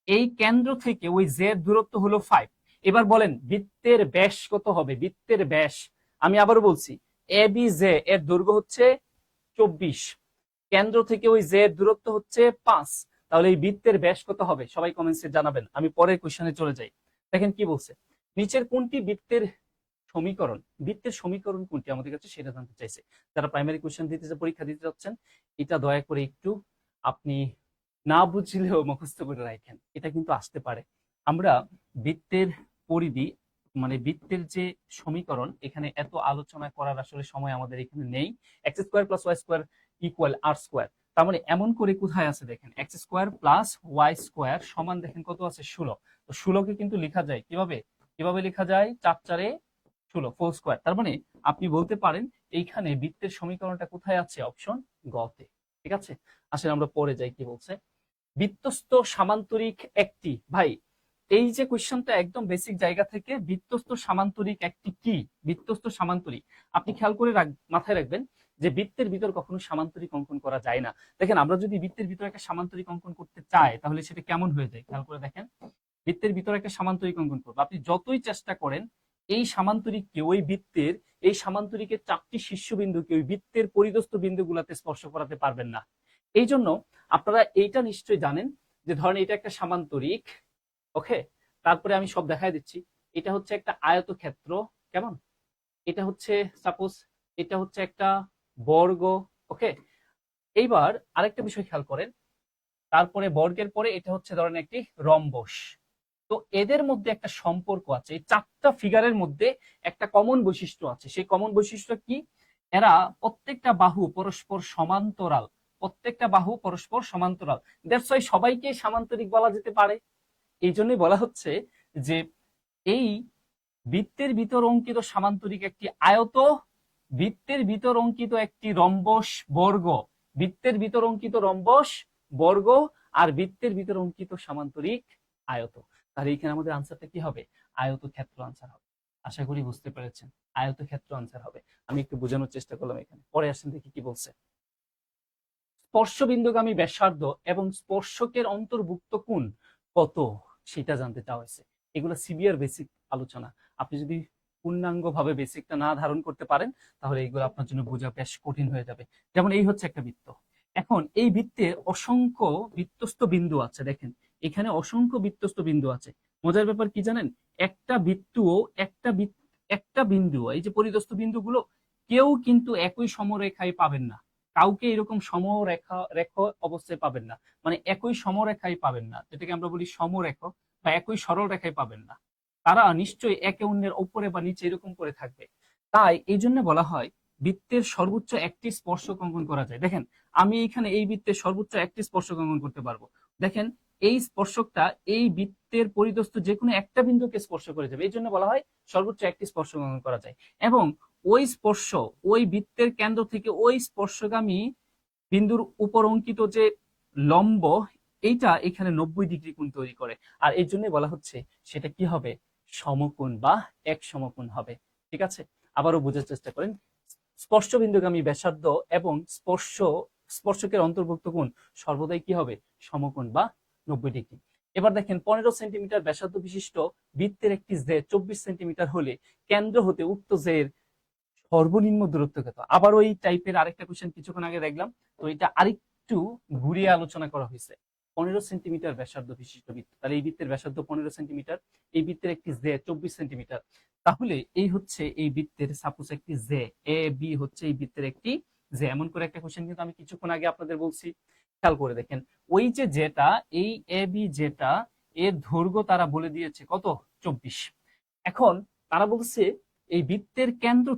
এই কেন্দ্র থেকে ওই জে এর দূরত্ব হলো 5। এবার বলেন বৃত্তের ব্যাস কত হবে? বৃত্তের ব্যাস আমি আবারও বলছি, এ বি জে এর দৈর্ঘ্য হচ্ছে 24, কেন্দ্র থেকে ওই জে এর দূরত্ব হচ্ছে 5। তাহলে এই বৃত্তের ব্যাস কত হবে? সবাই কমেন্টসে জানাবেন। আমি পরের কোশ্চেনে চলে যাই। দেখেন কি বলছে, নিচের কোনটি বৃত্তের সমীকরণ? বৃত্তের সমীকরণ কোনটি আমাদের কাছে সেটা জানতে চাইছে। যারা প্রাইমারি কোশ্চেন দিতে পরীক্ষা দিতে যাচ্ছেন, এটা দয়া করে একটু আপনি না বুঝলেও মুখস্থ করে রাখেন, এটা কিন্তু আসতে পারে। আমরা বৃত্তের পরিধি মানে বৃত্তের যে সমীকরণ, এখানে এত আলোচনা করার আসলে সময় আমাদের এখানে নেই। X square plus y square equal আর স্কোয়ার, তার মানে এমন করে কোথায় আছে দেখেন, x square plus y square সমান দেখেন কত আছে 16। তো 16কে কিন্তু লেখা যায় কিভাবে? কিভাবে লেখা যায়? 4 4 16 4 স্কোয়ার। তার মানে আপনি বলতে পারেন এইখানে বৃত্তের সমীকরণটা কোথায় আছে? অপশন গ তে। ঠিক আছে, আসলে আমরা পরে যাই কি বলছে। বৃত্তস্থ সামান্তরিক একটি, ভাই এই যে কোশ্চেনটা একদম বেসিক জায়গা থেকে, বৃত্তস্থ সামান্তরিক একটি কি? বৃত্তস্থ সামান্তরিক আপনি খেয়াল করে মাথায় রাখবেন যে বৃত্তের ভিতর কখনো সামান্তরিক অঙ্কন করা যায় না। দেখেন আমরা যদি বৃত্তের ভিতর একটা সামান্তরিক অঙ্কন করতে চাই তাহলে সেটা কেমন হয়ে যায় খেয়াল করে দেখেন। বৃত্তের ভিতর একটা সামান্তরিক অঙ্কন করবো, আপনি যতই চেষ্টা করেন এই সামান্তরিককে ওই বৃত্তের এই সামান্তরিকের 4টি শীর্ষবিন্দুকে ওই বৃত্তের পরিদস্থ বিন্দুগুলোতে স্পর্শ করাতে পারবেন না। এই জন্য আপনারা এইটা নিশ্চয়ই জানেন যে ধরেন এটা একটা সামান্তরিক, ওকে, তারপরে আমি সব দেখাই দিচ্ছি। এটা হচ্ছে একটা আয়তক্ষেত্র, কেমন? এটা হচ্ছে সাপোজ এটা হচ্ছে একটা বর্গ, ওকে। এইবার আরেকটা বিষয় খেয়াল করেন, তারপরে বর্গের পরে এটা হচ্ছে ধরেন একটি রম্বস। তো এদের মধ্যে একটা সম্পর্ক আছে, এই 4টা ফিগারের মধ্যে একটা কমন বৈশিষ্ট্য আছে। সেই কমন বৈশিষ্ট্য কি? এরা প্রত্যেকটা বাহু পরস্পর সমান্তরাল, প্রত্যেকটা বাহু পরস্পর সমান্তরাল। দ্যাটস ওয়াই সবাইকে সামান্তরিক বলা যেতে পারে। এই জন্যই বলা হচ্ছে যে এই বৃত্তের ভিতর অঙ্কিত সামান্তরিক একটি আয়ত, বৃত্তের ভিতর অঙ্কিত একটি রম্বস বর্গ, বৃত্তের ভিতর অঙ্কিত রম্বস বর্গ, আর বৃত্তের ভিতর অঙ্কিত সামান্তরিক আয়ত। তাহলে এখানে আমাদের আনসারটা কি হবে? আয়তক্ষেত্র আনসার হবে। আশা করি বুঝতে পেরেছেন, আয়তক্ষেত্র আনসার হবে। আমি একটু বোঝানোর চেষ্টা করলাম এখানে, পরে আসেন দেখি কি বলছে। স্পর্শবিন্দুগামী ব্যাসার্ধ এবং স্পর্শকের অন্তর্ভুক্ত কোণ কত সেটা জানতে চাওয়া হয়েছে। এগুলো সিভিয়ার বেসিক আলোচনা, আপনি যদি পূর্ণাঙ্গ ভাবে বেসিকটা না ধারণ করতে পারেন তাহলে এগুলো আপনার জন্য বোঝা বেশ কঠিন হয়ে যাবে। যেমন এই হচ্ছে একটা বৃত্ত, এখন এই বৃত্তে অসংখ্য বৃত্তস্থ বিন্দু আছে। দেখেন এখানে অসংখ্য বৃত্তস্থ বিন্দু আছে। মজার ব্যাপার কি জানেন, একটা বৃত্তও একটা বিন্দু, এই যে পরিদস্থ বিন্দুগুলো কেউ কিন্তু একই সমরেখায় পাবেন না, কাউকে এরকম সমরেখ অবস্থায় পাবেন না, মানে একই সমরেখায় পাবেন না, যেটাকে আমরা বলি সমরেখ বা একই সরল রেখায় পাবেন না। তারা নিশ্চয়ই একে অন্যের উপরে বা নিচে এরকম করে থাকবে। তাই এই জন্য বলা হয় বৃত্তের সর্বোচ্চ একটি স্পর্শক অঙ্কন করা যায়। দেখেন আমি এখানে এই বৃত্তের সর্বোচ্চ একটি স্পর্শক অঙ্কন করতে পারবো। দেখেন এই স্পর্শকটা এই বৃত্তের পরিদস্থ যে কোনো একটা বিন্দুকে স্পর্শ করে যাবে, এই জন্য বলা হয় সর্বোচ্চ একটি স্পর্শক অঙ্কন করা যায়। এবং ওই স্পর্শ ওই বৃত্তের কেন্দ্র থেকে ওই স্পর্শগামী বিন্দুর উপর অঙ্কিত যে লম্ব, এইটা এখানে 90 ডিগ্রি কোণ তৈরি করে। আর এই জন্য বলা হচ্ছে সেটা কি হবে? সমকোণ বা এক সমকোণ হবে। ঠিক আছে, আবারও বোঝার চেষ্টা করেন। স্পর্শবিন্দুগামী ব্যাসার্ধ এবং স্পর্শকের অন্তর্ভুক্ত কোণ সর্বদাই কি হবে? সমকোণ বা 90 ডিগ্রি। এবার দেখেন 15 সেন্টিমিটার ব্যাসার্ধ বিশিষ্ট বৃত্তের একটি জে 24 সেন্টিমিটার হলে কেন্দ্র হতে উক্ত জের সর্বনিম্ন দূরত্ব কত? আবার ওই টাইপের আরেকটা কোশ্চেন কিছুক্ষণ আগে দেখলাম, তো এটা আরেকটু ঘুরিয়ে আলোচনা করা হয়েছে। 15 সেন্টিমিটার ব্যাসার্ধ বিশিষ্ট বৃত্ত, তাহলে এই বৃত্তের ব্যাসার্ধ 15 সেন্টিমিটার, এই বৃত্তের একটি জে 24 সেন্টিমিটার। তাহলে এই হচ্ছে এই বৃত্তের সাপোজ একটি জে, এ বি হচ্ছে এই বৃত্তের একটি জে। এমন করে একটা কোশ্চেন কিন্তু আমি কিছুক্ষণ আগে আপনাদের বলছি, খেয়াল করে দেখেন। ওই যে যেটা এই এ বি যেটা, এর দৈর্ঘ্য তারা বলে দিয়েছে কত? 24। এখন তারা বলছে এই বৃত্তের কেন্দ্র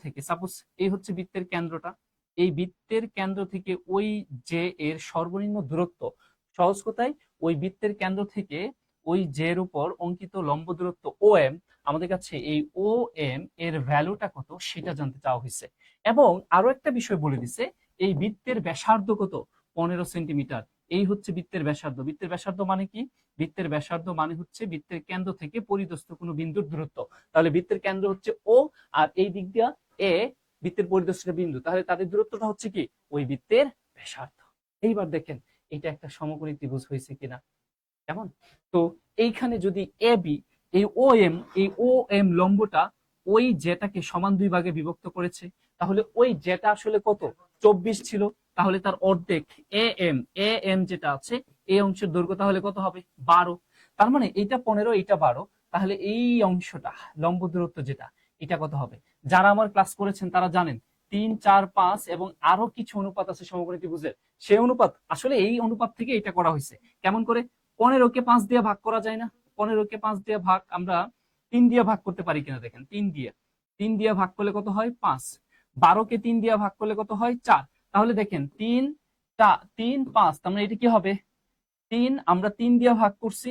থেকে সাপোজ এই হচ্ছে বৃত্তের কেন্দ্রটা, এই বৃত্তের কেন্দ্র থেকে ওই যে এর সর্বনিম্ন দূরত্ব, সহজ কথায় ওই বৃত্তের কেন্দ্র থেকে ওই জে এর উপর অঙ্কিত লম্ব দূরত্ব ও এম, আমাদের কাছে এই ও এম এর ভ্যালুটা কত সেটা জানতে চাওয়া হয়েছে। এবং আরো একটা বিষয় বলে দিছে, এই বৃত্তের ব্যাসার্ধ কত? 15 সেন্টিমিটার। এই হচ্ছে বৃত্তের ব্যাসার্ধ। বৃত্তের ব্যাসার্ধ মানে কি? বৃত্তের ব্যাসার্ধ মানে হচ্ছে বৃত্তের কেন্দ্র থেকে পরিদস্থ কোনো বিন্দুর দূরত্ব। তাহলে বৃত্তের কেন্দ্র হচ্ছে ও, আর এই দিক দিয়া এ বৃত্তের পরিদর্শিত বিন্দু, তাহলে তাদের দূরত্বটা হচ্ছে কি? ওই বৃত্তের ব্যাসার্ধ। এইবার দেখেন এটা একটা সমকোণী ত্রিভুজ হয়েছে কিনা। কেমন? তো এইখানে যদি এ বি, এই ও এম লম্বটা ওই যেটাকে সমান দুই ভাগে বিভক্ত করেছে, তাহলে ওই যেটা আসলে কত 24 ছিল, তাহলে তার অর্ধেক এ এম যেটা আছে এই অংশের দৈর্ঘ্য তাহলে কত হবে 12। তার মানে এইটা 15, এইটা 12, তাহলে এই অংশটা লম্ব দূরত্ব যেটা এটা কত হবে? যারা আমার ক্লাস করেছেন তারা জানেন 3, 4, 5 এবং আরো কিছু অনুপাত আছে সমকোণী ত্রিভুজের, সেই অনুপাত আসলে এই অনুপাত থেকে এটা করা হয়েছে। কেমন করে? 15কে 5 দিয়ে ভাগ করা যায় না? 15কে 5 দিয়ে ভাগ আমরা 3 দিয়ে ভাগ করতে পারি কিনা দেখেন। 3 দিয়ে ভাগ করলে কত হয় 5। 12কে 3 দিয়ে ভাগ করলে কত হয় 4। তাহলে দেখেন 3 5, তার মানে এটা কি হবে 3, আমরা 3 দিয়ে ভাগ করছি,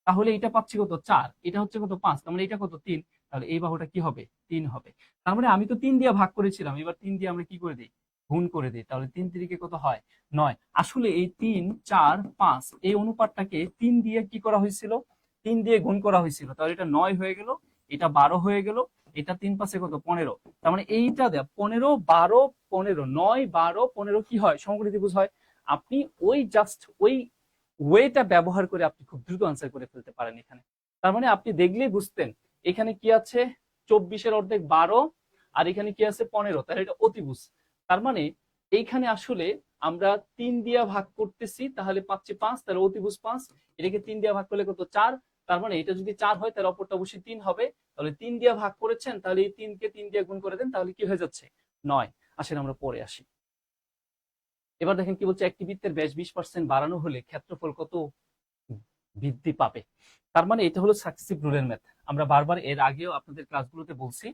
তাহলে এটা পাচ্ছি কত 4, এটা হচ্ছে কত 5, তার মানে এটা কত 3, তাহলে এই বাহুটা কি হবে 3 হবে। তার মানে আমি তো 3 দিয়ে ভাগ করেছিলাম, এবার 3 দিয়ে আমরা কি করে দিই গুণ করে দিই, তাহলে 3 তিরিকে কত হয় 9। আসলে এই 3, 4, 5 এই অনুপাতটাকে 3 দিয়ে কি করা হয়েছিল 3 দিয়ে গুণ করা হয়েছিল, তাহলে এটা 9 হয়ে গেল, এটা 12 হয়ে গেল, এটা 3 5 কত 15, তার মানে এইটা দেয়া 15, 12, 15, 9, 12, 15 কি হয় সমকোণী ত্রিভুজ হয়। আপনি ওই জাস্ট ওই ওয়েটা ব্যবহার করে আপনি খুব দ্রুত আনসার করে ফেলতে পারেন এখানে। তার মানে আপনি দেখলেই বুঝতেন এখানে কি আছে 24-এর অর্ধেক 12, আর এখানে কি আছে 15, তাহলে এটা অতিভুজ। তার মানে এইখানে আসলে আমরা 3 দিয়ে ভাগ করতেছি, তাহলে পাচ্ছি 5, তাহলে অতিভুজ 5, এটাকে 3 দিয়ে ভাগ করলে কত 4, তার মানে এটা যদি 4 হয় তাহলে অপরটা অবশ্যই 3 হবে, তাহলে 3 দিয়ে ভাগ করেছেন, তাহলে এই 3কে 3 দিয়ে গুণ করে দেন, তাহলে কি হয়ে যাচ্ছে 9। আসেন আমরা পরে আসি। এবার দেখেন কি বলছে, একটি বৃত্তের ব্যাস 20% বাড়ানো হলে ক্ষেত্রফল কত বৃদ্ধি পাবে। তার মানে এটা হলো সাকসেসিভ রুলের ম্যাথ। আমরা বারবার এর আগেও আপনাদের ক্লাসগুলোতে বলছি,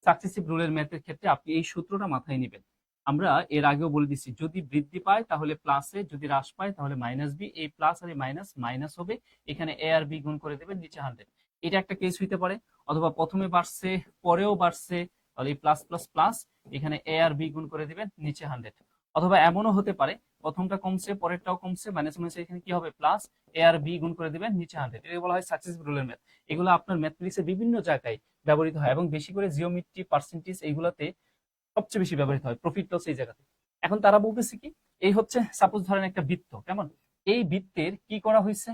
সাকসেসিভ রুলের ম্যাথের ক্ষেত্রে আপনি এই সূত্রটা মাথায় নেবেন। আমরা এর আগেও বলে দিচ্ছি, যদি বৃদ্ধি পায় তাহলে প্লাসে, যদি হ্রাস পায় তাহলে মাইনাস বি, এই প্লাস আর এই মাইনাস মাইনাস হবে, এখানে এ আর বি গুণ করে দেবেন, নিচে 100। এটা একটা কেস হইতে পারে, অথবা প্রথমে বাড়ছে পরেও বাড়ছে, তাহলে এই প্লাস প্লাস প্লাস, এখানে এ আর বি গুণ করে দিবেন, নিচে 100। অথবা এমনও হতে পারে প্রথমটা কমছে পরেরটাও কমছে, মাইনাস মাইনাস এখানে কি হবে প্লাস, এ আর বি গুণ করে দিবেন, নিচে 100। এটা বলা হয় সাকসেসিভ রুলের ম্যাথ। এগুলো আপনার ম্যাথমেটিক্সের বিভিন্ন জায়গায় ব্যবহৃত হয়, এবং বেশি করে জিওমেট্রি, পার্সেন্টেজ এইগুলাতে সবচেয়ে বেশি ব্যবহৃত হয়, প্রফিট লস এই জায়গাতে। এখন তারা বলতেছে কি, এই হচ্ছে সাপোজ ধরেন একটা বৃত্ত, কেমন এই বৃত্তের কি করা হয়েছে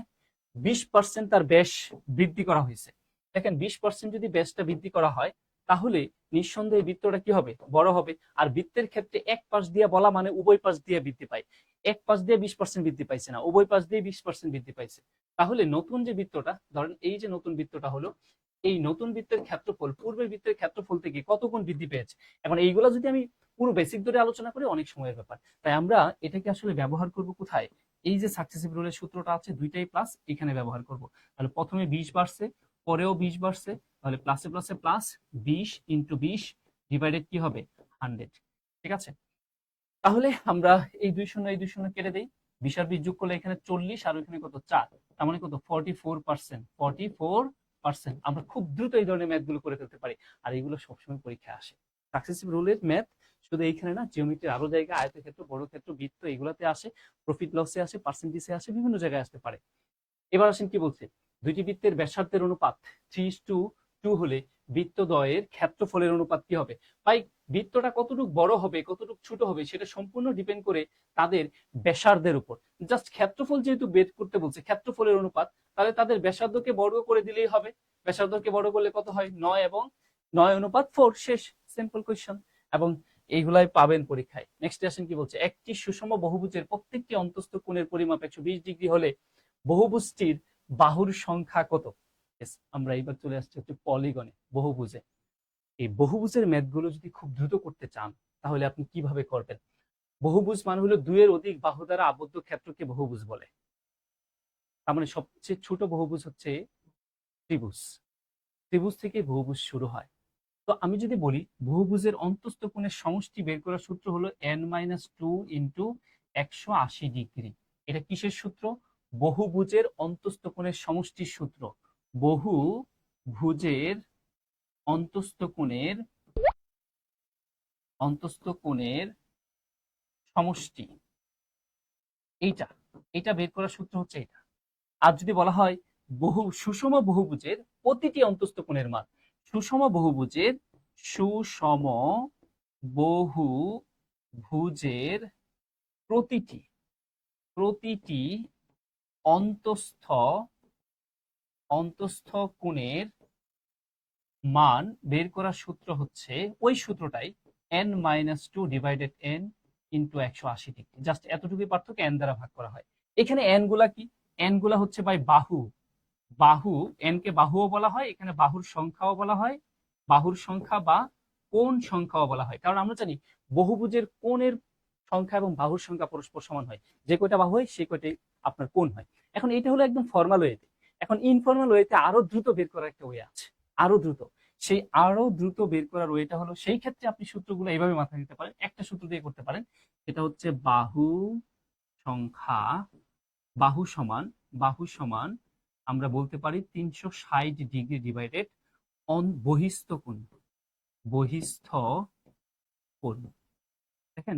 20% তার ব্যাস বৃদ্ধি করা হয়েছে। দেখেন 20% যদি ব্যাসটা বৃদ্ধি করা হয়, তাহলে নিঃসন্দেহে বৃত্তটা কি হবে বড় হবে। আর বৃত্তের ক্ষেত্রে এক পাশ দিয়ে বলা মানে উভয় পাশ দিয়ে বৃদ্ধি পায়, এক পাশ দিয়ে 20% বৃদ্ধি পাইছে না, উভয় পাশ দিয়ে 20% বৃদ্ধি পাইছে। তাহলে নতুন যে বৃত্তটা ধরেন, এই যে নতুন বৃত্তটা হলো, এই নতুন বৃত্তের ক্ষেত্রফল পূর্বের বৃত্তের ক্ষেত্রফল থেকে কত গুণ বৃদ্ধি পেয়েছে। এখন এইগুলা যদি আমি পুরো বেসিক ধরে আলোচনা করি অনেক সময়ের ব্যাপার, তাই আমরা এটাকে আসলে ব্যবহার করব কোথায়, এই যে সাকসেসিভ রুলের সূত্রটা আছে দুইটাই প্লাস, এখানে ব্যবহার করব। তাহলে প্রথমে 20 বাড়ছে, পরেও 20 বাড়ছে, তাহলে প্লাসে প্লাসে প্লাস, 20 ইন্টু 20 ডিভাইডেড কি হবে 100। ঠিক আছে, তাহলে আমরা এই 2 শূন্য কেটে দেই, 20 আর 20 যোগ করলে এখানে 40, আর ওইখানে কত 4, তার মানে কত 44%। 44%। আমরা খুব দ্রুত এই ধরনের ম্যাথ গুলো করে ফেলতে পারি, আর এগুলো সবসময় পরীক্ষায় আসে। সাকসেসিভ রুলের ম্যাথ শুধু এইখানে না, জিওমেট্রির আরো জায়গা, আয়তক্ষেত্র, বর্গক্ষেত্র, বৃত্ত এগুলাতে আসে, প্রফিট লসে আসে, পার্সেন্টেজে আসে, বিভিন্ন জায়গায় আসতে পারে। এবার আসেন কি বলছে, দুইটি বৃত্তের ব্যাসার্ধের অনুপাত 3:2 হলে বৃত্তদ্বয়ের ক্ষেত্রফলের অনুপাত কি হবে। ভাই বৃত্তটা কতটুকু বড় হবে কতটুকু ছোট হবে সেটা সম্পূর্ণ ডিপেন্ড করে তাদের ব্যাসার্ধের উপর। জাস্ট ক্ষেত্রফল যেহেতু বের করতে বলছে, ক্ষেত্রফলের অনুপাত, তাহলে তাদের ব্যাসার্ধকে বর্গ করে দিলেই হবে। ব্যাসার্ধকে বর্গ করলে কত হয় 9, এবং 9:4, শেষ, সিম্পল কোয়েশ্চন। এবং এইগুলাই পাবেন পরীক্ষায়। নেক্সট আসেন কি বলছে, একটি সুষম বহুভুজের প্রত্যেকটি অন্তস্থ কোণের পরিমাপ 120 ডিগ্রি হলে বহুভুজটির বাহুর সংখ্যা কত। আমরা এইবার চলে আসছি হচ্ছে পলিগনে, বহুভুজে। এই বহুভুজের ম্যাথগুলো যদি খুব দ্রুত করতে চান তাহলে আপনি কিভাবে করবেন। বহুভুজ মানে হলো দুইয়ের অধিক বাহু দ্বারা আবদ্ধ ক্ষেত্রকে বহুভুজ বলে। তার মানে সবচেয়ে ছোট বহুভুজ হচ্ছে ত্রিভুজ, ত্রিভুজ থেকে বহুভুজ শুরু হয়। তো আমি যদি বলি বহুভুজের অন্তস্থ কোণের সমষ্টি বের করার সূত্র হলো n-2 ইন্টু 180 ডিগ্রি। এটা কিসের সূত্র, বহুভুজের অন্তস্থ কোণের সমষ্টির সূত্র। বহুভুজের অন্তস্থ কোণের সমষ্টি, এইটা এটা বের করার সূত্র হচ্ছে এটা। আর যদি বলা হয় সুষম বহুভুজের প্রতিটি অন্তস্থ কোণের মান, সুষম বহুভুজের প্রতিটি অন্তস্থ অন্তস্থ কোণের মান বের করার সূত্র হচ্ছে ওই সূত্রটাই n-2 divided n into 180 degree. Just এতটুকুই পার্থক্য, n দ্বারা ভাগ করা হয়। এখানে n গুলা কি? n গুলা হচ্ছে ভাই বাহু। বাহু, n কে বাহুও বলা হয়, এখানে বাহুর সংখ্যাও বলা হয়, বাহুর সংখ্যা বা কোণ সংখ্যাও বলা হয়। কারণ আমরা জানি বহুভুজের কোণের সংখ্যা এবং বাহুর সংখ্যা পরস্পর সমান হয়। যে কয়টা বাহু হয় সেই কয়টাই আপনার কোণ হয়। এখন এটা হলো একদম ফর্মাল ওয়েতে। এখন ইনফর্মাল ওয়েতে আরো দ্রুত বের করার একটা ওয়ে আছে, আরো দ্রুত। সেই আরো দ্রুত বের করার ওয়েটা হলো, সেই ক্ষেত্রে আপনি সূত্রগুলো এইভাবে মাথায় নিতে পারেন, একটা সূত্র দিয়ে করতে পারেন। সেটা হচ্ছে বাহু সংখ্যা, বাহু সমান, বাহু সমান আমরা বলতে পারি 360 ডিগ্রি ডিভাইডেড অন বহিস্থ কোণ। বহিস্থ কোণ, দেখেন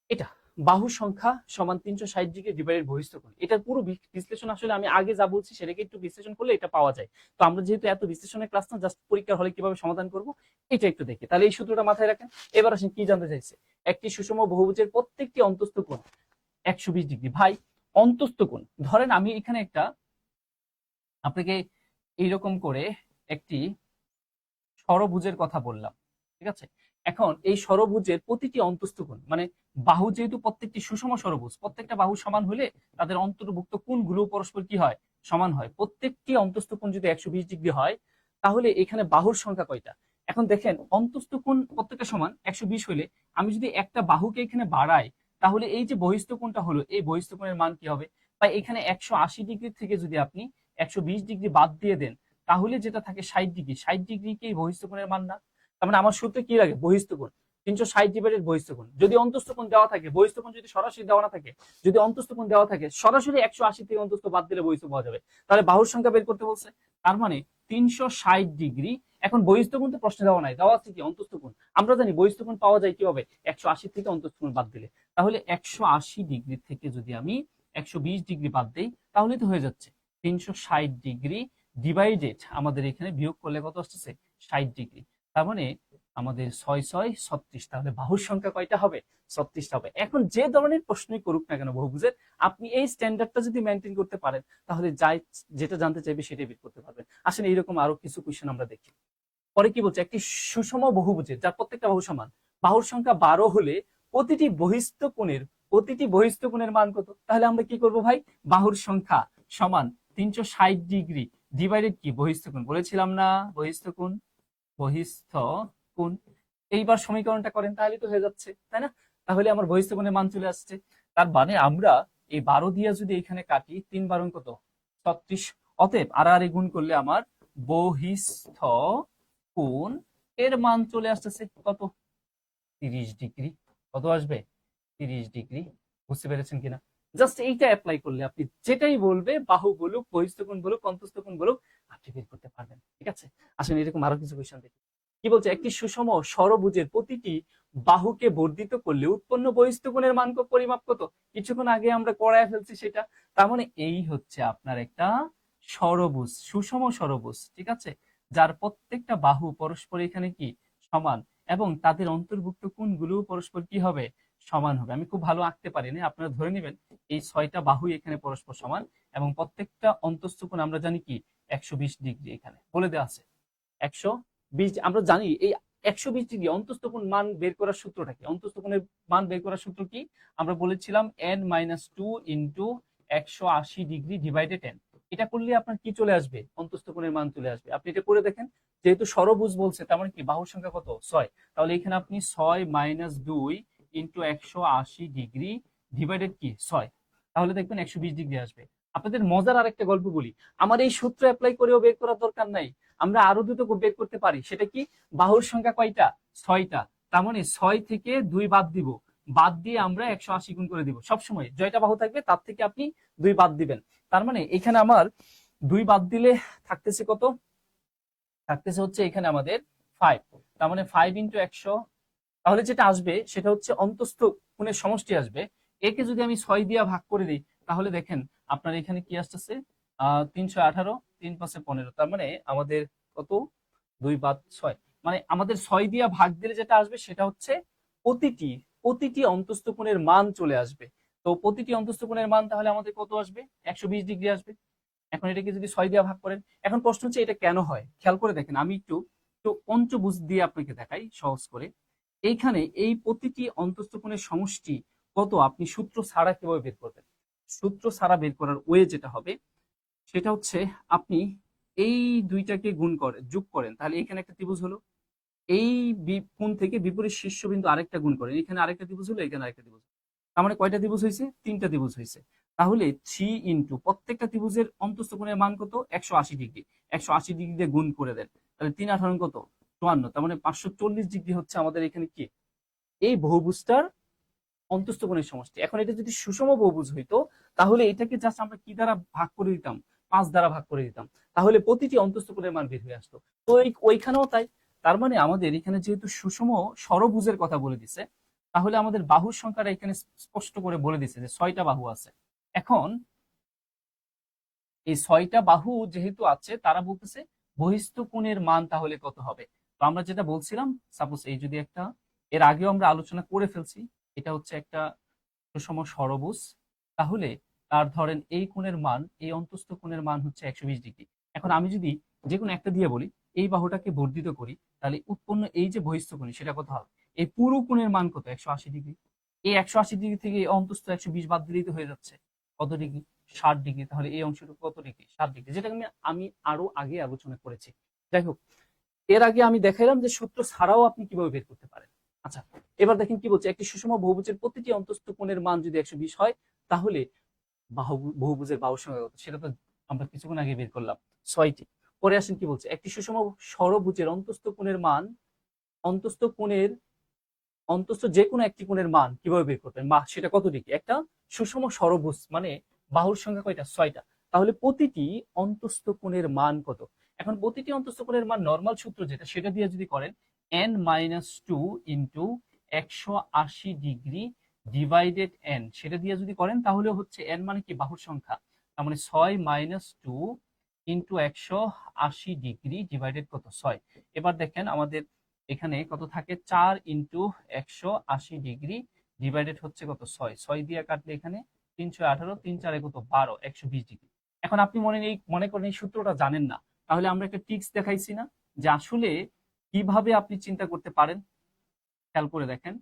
এটা বাহু সংখ্যা সমান 360 ডিগ্রি ডিভাইডেড বহিস্থ কোণ। এটার পুরো বিশ্লেষণ আসলে আমি আগে যা বলছি সেটাকে একটু বিশ্লেষণ করলে এটা পাওয়া যায়। তো আমরা যেহেতু এত বিশ্লেষণের ক্লাস না, জাস্ট পরীক্ষার হলে কিভাবে সমাধান করব এটা একটু দেখি। তাহলে এই সূত্রটা মাথায় রাখেন। এবার আসেন কি জানতে চাইছে, একটি সুষম বহুভুজের প্রত্যেকটি অন্তস্থ কোণ 120 ডিগ্রি। ভাই অন্তস্থ কোণ, ধরেন আমি এখানে একটা আপনাকে এইরকম করে একটি ষড়ভুজের কথা বললাম, ঠিক আছে? এখন এই ষড়ভুজের প্রতিটি অন্তস্থ কোণ, মানে বাহু যেহেতু প্রত্যেকটি সুষম ষড়ভুজ, প্রত্যেকটা বাহু সমান হলে তাদের অন্তর্ভুক্ত কোণগুলো পরস্পর কি হয়? সমান হয়। প্রত্যেকটি অন্তস্থ কোণ যদি 120 ডিগ্রি হয়, তাহলে এখানে বাহুর সংখ্যা কয়টা? এখন দেখেন অন্তস্থ কোণ প্রত্যেকটা সমান 120 হলে আমি যদি একটা বাহুকে এখানে বাড়াই, তাহলে এই যে বহিস্থ কোণটা হলো, এই বহিস্থ কোণের মান কি হবে? বা এখানে 180 ডিগ্রি থেকে যদি আপনি 120 ডিগ্রি বাদ দিয়ে দেন, তাহলে যেটা থাকে 60 ডিগ্রি, 60 ডিগ্রি কি বহিস্থ কোণের মান না? তার মানে আমার সূত্রে কি লাগে? বহিস্থ কোণ 360 ডিভাইডেড বহিস্থ কোণ। যদি অন্তস্থ কোণ দেওয়া থাকে, বহিস্থ কোণ যদি সরাসরি দেওয়া না থাকে, যদি অন্তস্থ কোণ দেওয়া থাকে, সরাসরি 180 থেকে অন্তস্থ বাদ দিলে বহিস্থ পাওয়া যাবে। তাহলে বাহুর সংখ্যা বের করতে বলছে, তার মানে 360 ডিগ্রি। এখন বহিস্থ কোণ তো প্রশ্নে দেওয়া নাই, দেওয়া আছে কি? অন্তস্থ কোণ। আমরা জানি বহিস্থ কোণ পাওয়া যায় কিভাবে? 180 থেকে অন্তস্থ কোণ বাদ দিলে। তাহলে 180 ডিগ্রি থেকে যদি আমি 120 ডিগ্রি বাদ দেই, তাহলে তো হয়ে যাচ্ছে 360 ডিগ্রি ডিভাইডেড, আমাদের এখানে বিয়োগ করলে কত আসছে? 60 ডিগ্রি। তার মানে আমাদের 6×6 = 36। তাহলে বাহুর সংখ্যা কয়টা হবে? 36টা হবে। এখন যে ধরনের প্রশ্নই করুক না কেন বহুভুজের, আপনি এই স্ট্যান্ডার্ডটা যদি মেনটেন করতে পারেন, তাহলে যাই যেটা জানতে চাইবে সেটাই বের করতে পারবেন। আসলে এইরকম আরো কিছু কোয়েশ্চেন আমরা দেখি। পরে কি বলছে, একটি সুষম বহুভুজের যার প্রত্যেকটা বাহু সমান, বাহুর সংখ্যা 12 হলে প্রতিটি বহিস্থ কোণের মান কত? তাহলে আমরা কি করব ভাই? বাহুর সংখ্যা সমান 360 ডিগ্রি ডিভাইডেড কি? বহিস্থ কোণ। বলেছিলাম না বহিস্থ কোণ, বহিস্থ কোণ। এইবার সমীকরণটা করেন, তাহলে তো হয়ে যাচ্ছে, তাই না? তাহলে আমার বহিস্থ কোণের মান চলে আসছে। তার মানে আমরা এই 12 দিয়ে যদি এখানে কাটি, 3 12 কত? 36। অতএব আর গুণ করলে আমার বহিস্থ কোণ এর মান চলে আসতেছে কত? 30 ডিগ্রি। কত আসবে? 30 ডিগ্রি। বুঝতে পেরেছেন কিনা? জাস্ট এইটা অ্যাপ্লাই করলে আপনি যেটাই বলবে, বাহু বলুক, বহিস্থ কোণ বলুক, অন্তস্থ কোণ বলুক, আপনি বের করতে পারবেন। ঠিক আছে? আসলে এরকম আরো কিছু কোয়েশ্চেন দেখি। কি বলছে, একটি সুষম ষড়ভুজের প্রতিটি বাহুকে বর্ধিত করলে উৎপন্ন বহিস্থ কোণের মান পরিমাপ কত? কিছুক্ষণ আগে আমরা করায় ফেলছি সেটা। তার মানে এই হচ্ছে আপনার একটা ষড়ভুজ, সুষম ষড়ভুজ, ঠিক আছে, যার প্রত্যেকটা বাহু পরস্পর এখানে কি? সমান, এবং তাদের অন্তর্ভুক্ত কোণগুলো পরস্পর কি হবে? সমান হবে। আমি খুব ভালো আঁকতে পারি না, আপনারা ধরে নেবেন এই 6টা বাহুই এখানে পরস্পর সমান, এবং প্রত্যেকটা অন্তস্থ কোণ আমরা জানি কি? 120 ডিগ্রি। এখানে বলে দেওয়া আছে 120। আমরা জানি এই 120 ডিগ্রি অন্তস্থ কোণ মান বের করার সূত্রটা কি? অন্তস্থ কোণের মান বের করার সূত্র কি? আমরা বলেছিলাম n-2 into 180 degree divided n। এটা করলে আপনার কি চলে আসবে? অন্তস্থ কোণের মান চলে আসবে। আপনি এটা করে দেখেন। যেহেতু ষড়ভুজ বলছে, তার মানে কি? বাহুর সংখ্যা কত? 6। তাহলে এখানে আপনি 6 - 2 ইন্টু 180 ডিগ্রি ডিভাইডেড কি? 6। তাহলে দেখবেন 120 ডিগ্রি আসবে। আপনাদের মজার আরেকটা গল্প বলি, আমার এই সূত্র অ্যাপ্লাই করেও বের করার দরকার নাই, আমরা আরো দ্রুত বের করতে পারি। সেটা কি? বাহুর সংখ্যা কয়টা? 6টা। তার মানে 6 থেকে 2 বাদ দিব, বাদ দিয়ে আমরা 180 গুণ করে দিব। সবসময় জয়টা বাহু থাকবে, তার থেকে আপনি 2 বাদ দিবেন। তার মানে এখানে আমার 2 বাদ দিলে থাকতেছে কত? থাকতেছে হচ্ছে এখানে আমাদের 5। তার মানে 5 ইন্টু 100। তাহলে যেটা আসবে সেটা হচ্ছে অন্তস্থ কোণের সমষ্টি আসবে। একে যদি আমি 6 দিয়ে ভাগ করে দিই, তাহলে দেখেন আপনার এখানে কি আসতেছে? 318, 3 × 5 = 15। তার মানে আমাদের কত? 2 বাদ 6, মানে আমাদের 6 দিয়ে ভাগ দিলে যেটা আসবে সেটা হচ্ছে প্রতিটি অন্তস্থ কোণের মান চলে আসবে। তো প্রতিটি অন্তস্থ কোণের মান তাহলে আমাদের কত আসবে? 120 ডিগ্রি আসবে। এখন এটাকে যদি 6 দিয়ে ভাগ করেন, এখন প্রশ্ন হচ্ছে এটা কেন হয়? খেয়াল করে দেখেন, আমি একটু একটু পঞ্চভুজ দিয়ে আপনাকে দেখাই সহজ করে। এইখানে এই প্রতিটি অন্তস্থ কোণের সমষ্টি কত আপনি সূত্র ছাড়া কিভাবে বের করবেন? সূত্র ছাড়া বের করার ওয়ে যেটা হবে সেটা হচ্ছে, আপনি এই দুইটাকে গুণ করেন, যোগ করেন, তাহলে এখানে একটা ত্রিভুজ হলো। এই কোণ থেকে বিপরীত শীর্ষবিন্দু আরেকটা গুণ করেন, এখানে আরেকটা ত্রিভুজ হলো, এখানে আরেকটা ত্রিভুজ। তার মানে কয়টা ত্রিভুজ হয়েছে? 3টা ত্রিভুজ হয়েছে। তাহলে 3 ইন্টু প্রত্যেকটা ত্রিভুজের অন্তস্থ কোণের মান কত? 180 ডিগ্রি। 180 ডিগ্রি দিয়ে গুণ করে দেন, তাহলে 3 18 কত? 54। তার মানে 540 ডিগ্রি হচ্ছে আমাদের এখানে কি, এই বহুভুজটার অন্তস্থ কোণের সমষ্টি। এখন এটা যদি সুষম বহুভুজ হইতো, তাহলে এটাকে জাস্ট আমরা কি দ্বারা ভাগ করে দিতাম? 5 দ্বারা ভাগ করে দিতাম, তাহলে প্রতিটি অন্তস্থ কোণের মান বের হয়ে আসতো। তো ওইখানেও তাই। তার মানে আমাদের এখানে যেহেতু সুষম ষড়ভুজের কথা বলে দিছে, তাহলে আমাদের বাহুর সংখ্যাটা এখানে স্পষ্ট করে বলে দিছে যে 6টা বাহু আছে। এখন এই 6টা বাহু যেহেতু আছে, তারা বলতেছে বহিস্থ কোণের মান তাহলে কত হবে? তো আমরা যেটা বলছিলাম, সাপোজ এই যদি একটা, এর আগেও আমরা আলোচনা করে ফেলছি, এটা হচ্ছে একটা সুষম ষড়ভুজ, তাহলে তার ধরেন এই কোণের মান, এই অন্তস্থ কোণের মান হচ্ছে 120 ডিগ্রি। এখন আমি যদি যে কোনো একটা দিয়ে বলি, এই বাহুটাকে বর্ধিত করি, তাহলে উৎপন্ন এই যে বহিস্থ কোণ সেটা কত হবে? এই পুরো কোণের মান কত? 180 ডিগ্রি। এই 180 ডিগ্রি থেকে এই অন্তস্থ 120 বাদ দিলেই তো হয়ে যাচ্ছে কত ডিগ্রি? 60 ডিগ্রি। তাহলে এই অংশটুকু কত ডিগ্রি? 60 ডিগ্রি, যেটা আমি আরো আগে আলোচনা করেছি। যাই হোক, এর আগে আমি দেখাইলাম যে সূত্র ছাড়াও আপনি কিভাবে বের করতে পারেন। আচ্ছা, এবার দেখেন কি বলছে, একটি সুষম বহুভুজের প্রতিটি অন্তস্থ কোণের মান যদি 120 হয়, তাহলে বহুভুজের বাহুর সংখ্যা কত? সেটা তো আমরা কিছুক্ষণ আগে বের করলাম, 6টি। পরে আসেন কি বলছে, একটি সুষম ষড়ভুজের অন্তস্থ কোণের মান, অন্তস্থ কোণের অন্তস্থ যে কোনো একটি কোণের মান কিভাবে বের করবেন, বা সেটা কত ডিগ্রি? একটা সুষম ষড়ভুজ মানে বাহুর সংখ্যা কয়টা? 6টা। তাহলে প্রতিটি অন্তস্থ কোণের মান কত? এখন প্রতিটি অন্তস্থ কোণের মান নরমাল সূত্র যেটা, সেটা দিয়ে যদি করেন n-2 into 180 degree divided n, সেটা দিয়ে যদি করেন, তাহলে হচ্ছে n মানে কি? বাহুর সংখ্যা। তার মানে 6-2 ইন্টু 180 ডিগ্রি ডিভাইডেড কত? 6। এবার দেখেন আমাদের এখানে কত থাকে? 4 ইন্টু 180 ডিগ্রি ডিভাইডেড হচ্ছে কত? 6। 6 দিয়ে কাটলে এখানে 318, 3 4 কত? 12, 120 ডিগ্রি। এখন আপনি মনে করেন এই সূত্রটা জানেন না, তাহলে আমরা একটা ট্রিক্স দেখাইছি না, যে আসলে কিভাবে আপনি চিন্তা করতে পারেন। খেয়াল করে দেখেন,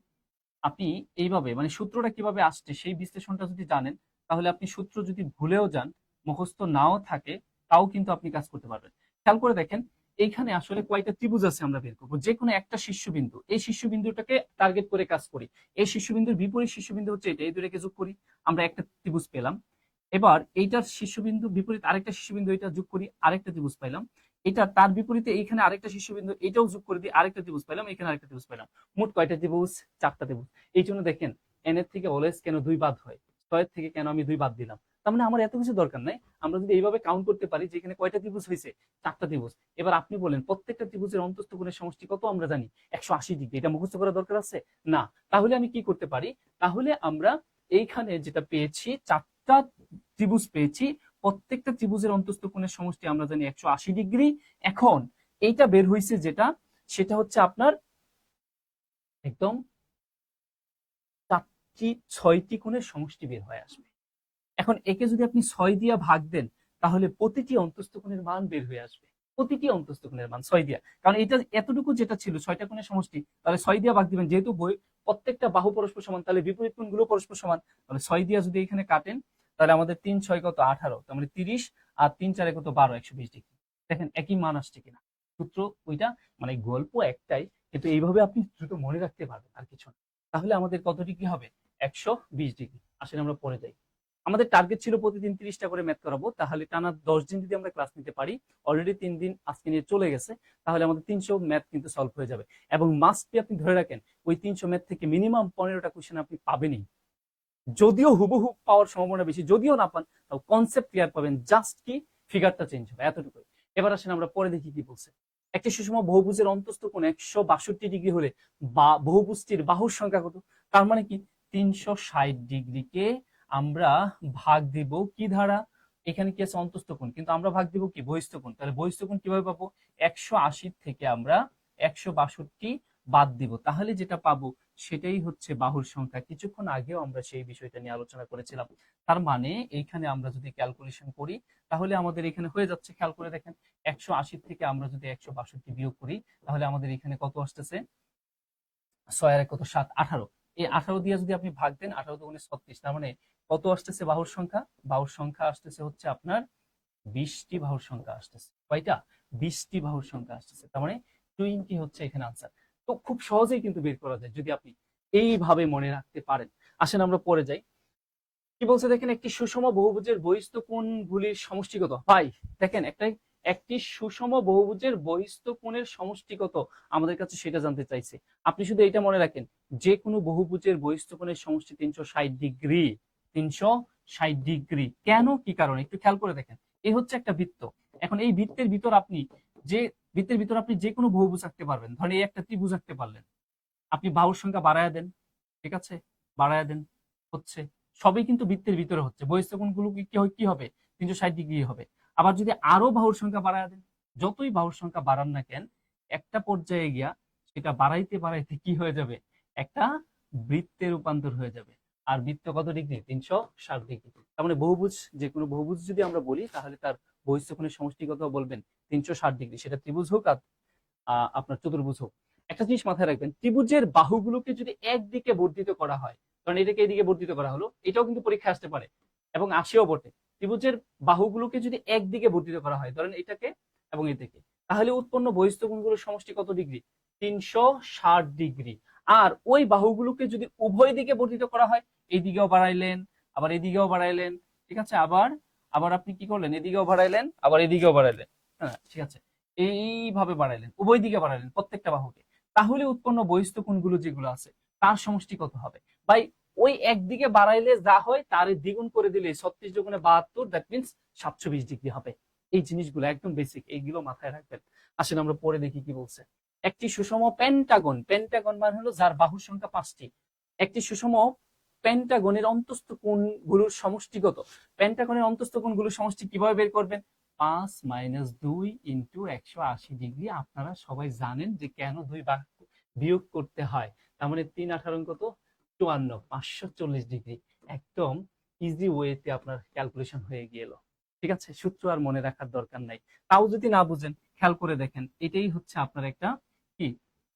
আপনি এইভাবে মানে সূত্রটা কিভাবে আসছে সেই বিশ্লেষণটা যদি জানেন, তাহলে আপনি সূত্র যদি ভুলেও যান, মুখস্থ নাও থাকে, তাও কিন্তু আপনি কাজ করতে পারবেন। খেয়াল করে দেখেন, এইখানে আসলে কয়টা ত্রিভুজ আছে আমরা বের করবো। যে কোনো একটা শীর্ষবিন্দু, এই শীর্ষবিন্দুটাকে টার্গেট করে কাজ করি। এই শীর্ষবিন্দুর বিপরীত শীর্ষবিন্দু হচ্ছে এটা, এই দুটাকে যোগ করি, আমরা একটা ত্রিভুজ পেলাম। এবার এইটার শীর্ষবিন্দু বিপরীত আরেকটা শীর্ষবিন্দু, এটা যোগ করি, আরেকটা ত্রিভুজ পাইলাম। এটা তার বিপরীতে এইখানে আরেকটা শীর্ষবিন্দু, এটাও যোগ করে দিই, আরেকটা ত্রিভুজ পাইলাম, এখানে আরেকটা ত্রিভুজ পাইলাম। মোট কয়টা ত্রিভুজ? 4টা ত্রিভুজ। এই জন্য দেখেন, n এর থেকে অলওয়েজ কেন 2 বাদ হয়, 6 এর থেকে কেন আমি 2 বাদ দিলাম। তার মানে আমার এত কিছু দরকার নাই, আমরা যদি এইভাবে কাউন্ট করতে পারি যে এখানে কয়টা ত্রিভুজ হয়েছে? 4টা ত্রিভুজ। এবার আপনি বলেন প্রত্যেকটা ত্রিভুজের অন্তস্থ কোণের সমষ্টি কত আমরা জানি? 180 ডিগ্রি। এটা মুখস্থ করার দরকার আছে না। তাহলে আমি কি করতে পারি? তাহলে আমরা এইখানে যেটা পেয়েছি, 4টা ত্রিভুজ পেয়েছি, প্রত্যেকটা ত্রিভুজের অন্তস্থ কোণের সমষ্টি আমরা জানি 180 ডিগ্রি। এখন এইটা বের হয়েছে যেটা, সেটা হচ্ছে আপনার একদম 6টি কোণের সমষ্টি বের হয়ে আসবে। এখন একে যদি আপনি 6 দিয়ে ভাগ দেন, তাহলে প্রতিটি অন্তস্থ কোণের মান বের হয়ে আসবে। প্রতিটি অন্তস্থ কোণের মান 6 দিয়া, কারণ এটা এতটুকু যেটা ছিল 6টা কোণের সমষ্টি, তাহলে 6 দিয়ে ভাগ দিবেন, যেহেতু প্রত্যেকটা বাহু পরস্পর সমান, তাহলে বিপরীত কোণগুলো পরস্পর সমান। তাহলে 6 দিয়ে যদি এখানে কাটেন, তাহলে আমাদের 3-6 কত? 18, তার মানে 30, আর 3-4 কত? 12, 120 ডিগ্রি। দেখেন একই মান আসছে কিনা। সূত্র ওইটা, মানে গল্প একটাই, কিন্তু এইভাবে আপনি দ্রুত মনে রাখতে পারবেন, আর কিছু না। তাহলে আমাদের কত ডিগ্রি হবে? 120 ডিগ্রি। আসলে আমরা পরে যাই। আমাদের টার্গেট ছিল প্রতিদিন 30টা করে ম্যাথ করাবো, তাহলে টানা 10 দিন যদি আমরা ক্লাস নিতে পারি, অলরেডি 3 দিন আজকে নিয়ে চলে গেছে, তাহলে আমাদের 300 ম্যাথ কিন্তু সলভ হয়ে যাবে। এবং মাস্ট বি আপনি ধরে রাখেন, ওই 300 ম্যাথ থেকে মিনিমাম 15টা কোশ্চেন আপনি পাবেনই। যদিও হুবহু পাওয়ার সম্ভাবনা বেশি, যদিও না পান, তাও কনসেপ্ট ক্লিয়ার পাবেন, জাস্ট কি ফিগারটা চেঞ্জ হবে, এতটুকুই। এবার আসেন আমরা পরে দেখি কি বলছে। একটি সুষম বহুভুজের অন্তস্থ কোণ 162 ডিগ্রি হলে বহুভুজটির বাহুর সংখ্যা কত? তার মানে কি, 360 ডিগ্রিকে আমরা ভাগ দিব কি ধারা? এখানে কি আছে? অন্তস্থ কোণ, কিন্তু আমরা ভাগ দিব কি? বহিস্থ কোণ। তাহলে বহিস্থ কোণ কিভাবে পাবো? 180 থেকে আমরা 162 বাদ দিব, তাহলে যেটা পাবো সেটাই হচ্ছে বাহুর সংখ্যা। কিছুক্ষণ আগেও আমরা সেই বিষয়টা নিয়ে আলোচনা করেছিলাম। তার মানে এইখানে আমরা যদি ক্যালকুলেশন করি তাহলে আমাদের এখানে হয়ে যাচ্ছে, খেয়াল করে দেখেন 180 থেকে আমরা যদি 162 বিয়োগ করি তাহলে আমাদের এখানে কত আসতেছে, 6 আর 1 কত, 7, 18। এই 18 দিয়ে যদি আপনি ভাগ দেন, 18 দুগুণে 36, তার মানে কত আসতেছে বাহুর সংখ্যা? বাহুর সংখ্যা আসতেছে হচ্ছে আপনার 20টি বাহুর সংখ্যা আসতেছে। কয়টা? 20টি বাহুর সংখ্যা আসতেছে। তার মানে 20 হচ্ছে এখানে আনসার। তো খুব সহজেই কিন্তু বের করা যায় যদি আপনি এইভাবে মনে রাখতে পারেন। আসেন আমরা পরে যাই। কি বলছে দেখেন, একটি সুষম বহুভুজের বহিস্থ কোণগুলির সমষ্টি কত? ভাই দেখেন, একটি সুষম বহুভুজের বহিস্থ কোণের সমষ্টি কত আমাদের কাছে সেটা জানতে চাইছে। আপনি শুধু এটা মনে রাখেন, যে কোনো বহুভুজের বহিস্থ কোণের সমষ্টি 360 ডিগ্রি। 360 ডিগ্রি কেন, কি কারণে একটু খেয়াল করে দেখেন। এই হচ্ছে একটা বৃত্ত। এখন এই বৃত্তের ভিতর আপনি যে যে কোনো বহুভুজ আঁকতে পারবেন। ধরেন এই একটা ত্রিভুজ আঁকতে পারলেন, আপনি বাহুর সংখ্যা বাড়ায়া দেন, ঠিক আছে, বাড়ায়া দেন, হচ্ছে সবই কিন্তু বৃত্তের ভিতরে হচ্ছে। বহিস্থ কোণগুলো কি হবে? 360 ডিগ্রি হবে। আবার যদি আরো বাহুর সংখ্যা বাড়ায়া দেন, যতই বাহুর সংখ্যা বাড়ান না কেন, একটা পর্যায়ে গিয়া সেটা বাড়াইতে বাড়াইতে কি হয়ে যাবে? একটা বৃত্তে রূপান্তর হয়ে যাবে। আর বৃত্ত কত ডিগ্রি? 360 ডিগ্রি। তার মানে বহুভুজ, যে কোনো বহুভুজ যদি আমরা বলি তাহলে তার বহিস্থ কোণের সমষ্টি কত বলবেন? 360 ডিগ্রি। সেটা ত্রিভুজ হোক আর আপনার চতুর্ভুজ হোক। একটা জিনিস মাথায় রাখবেন, ত্রিভুজের বাহুগুলোকে যদি একদিকে বর্ধিত করা হয়, কারণ এটাকে এদিকে বর্ধিত করা হলো, এটাও কিন্তু পরীক্ষায় আসতে পারে এবং আসেও বটে। ত্রিভুজের বাহুগুলোকে যদি একদিকে বর্ধিত করা হয়, ধরেন এটাকে এবং এটাকে, তাহলে উৎপন্ন বহিস্থ কোণগুলোর সমষ্টি কত ডিগ্রি? 360 ডিগ্রি। আর ওই বাহুগুলোকে যদি উভয় দিকে বর্ধিত করা হয়, এইদিকেও বাড়াইলেন আবার এদিকেও বাড়াইলেন, ঠিক আছে, আবার আবার আপনি কি করলেন, এদিকেও বাড়াইলেন আবার এদিকেও বাড়াইলেন, হ্যাঁ ঠিক আছে, এইভাবে বাড়াইলেন, উভয় দিকে বাড়াইলেন প্রত্যেকটা বাহুকে, তাহলে উৎপন্ন বহিস্থ কোণগুলো যেগুলো আছে তার সমষ্টি কত হবে? ভাই ওই একদিকে বাড়াইলে যা হয় তার দ্বিগুণ করে দিলে 36 দুগুণে 72, দ্যাট মিনস 720 ডিগ্রি হবে। এই জিনিসগুলো একদম বেসিক, এইগুলো মাথায় রাখবেন। আসলে আমরা পরে দেখি কি বলছে। একটি সুষম পেন্টাগন, পেন্টাগন মানে হলো যার বাহুর সংখ্যা 5টি। একটি সুষম পেন্টাগনের অন্তস্থ কোণগুলোর সমষ্টিগত, পেন্টাগনের অন্তস্থ কোণগুলোর সমষ্টি কিভাবে বের করবেন? 5 - 2 ইন্টু 180 ডিগ্রি। আপনারা সবাই জানেন যে কেন 2 বিয়োগ করতে হয়। তার মানে 3 × 18 কত? 54, 540 ডিগ্রি। একদম ইজি ওয়েতে আপনার ক্যালকুলেশন হয়ে গেল। ঠিক আছে, সূত্র আর মনে রাখার দরকার নাই। তাও যদি না বুঝেন, খেয়াল করে দেখেন, এটাই হচ্ছে আপনার একটা কি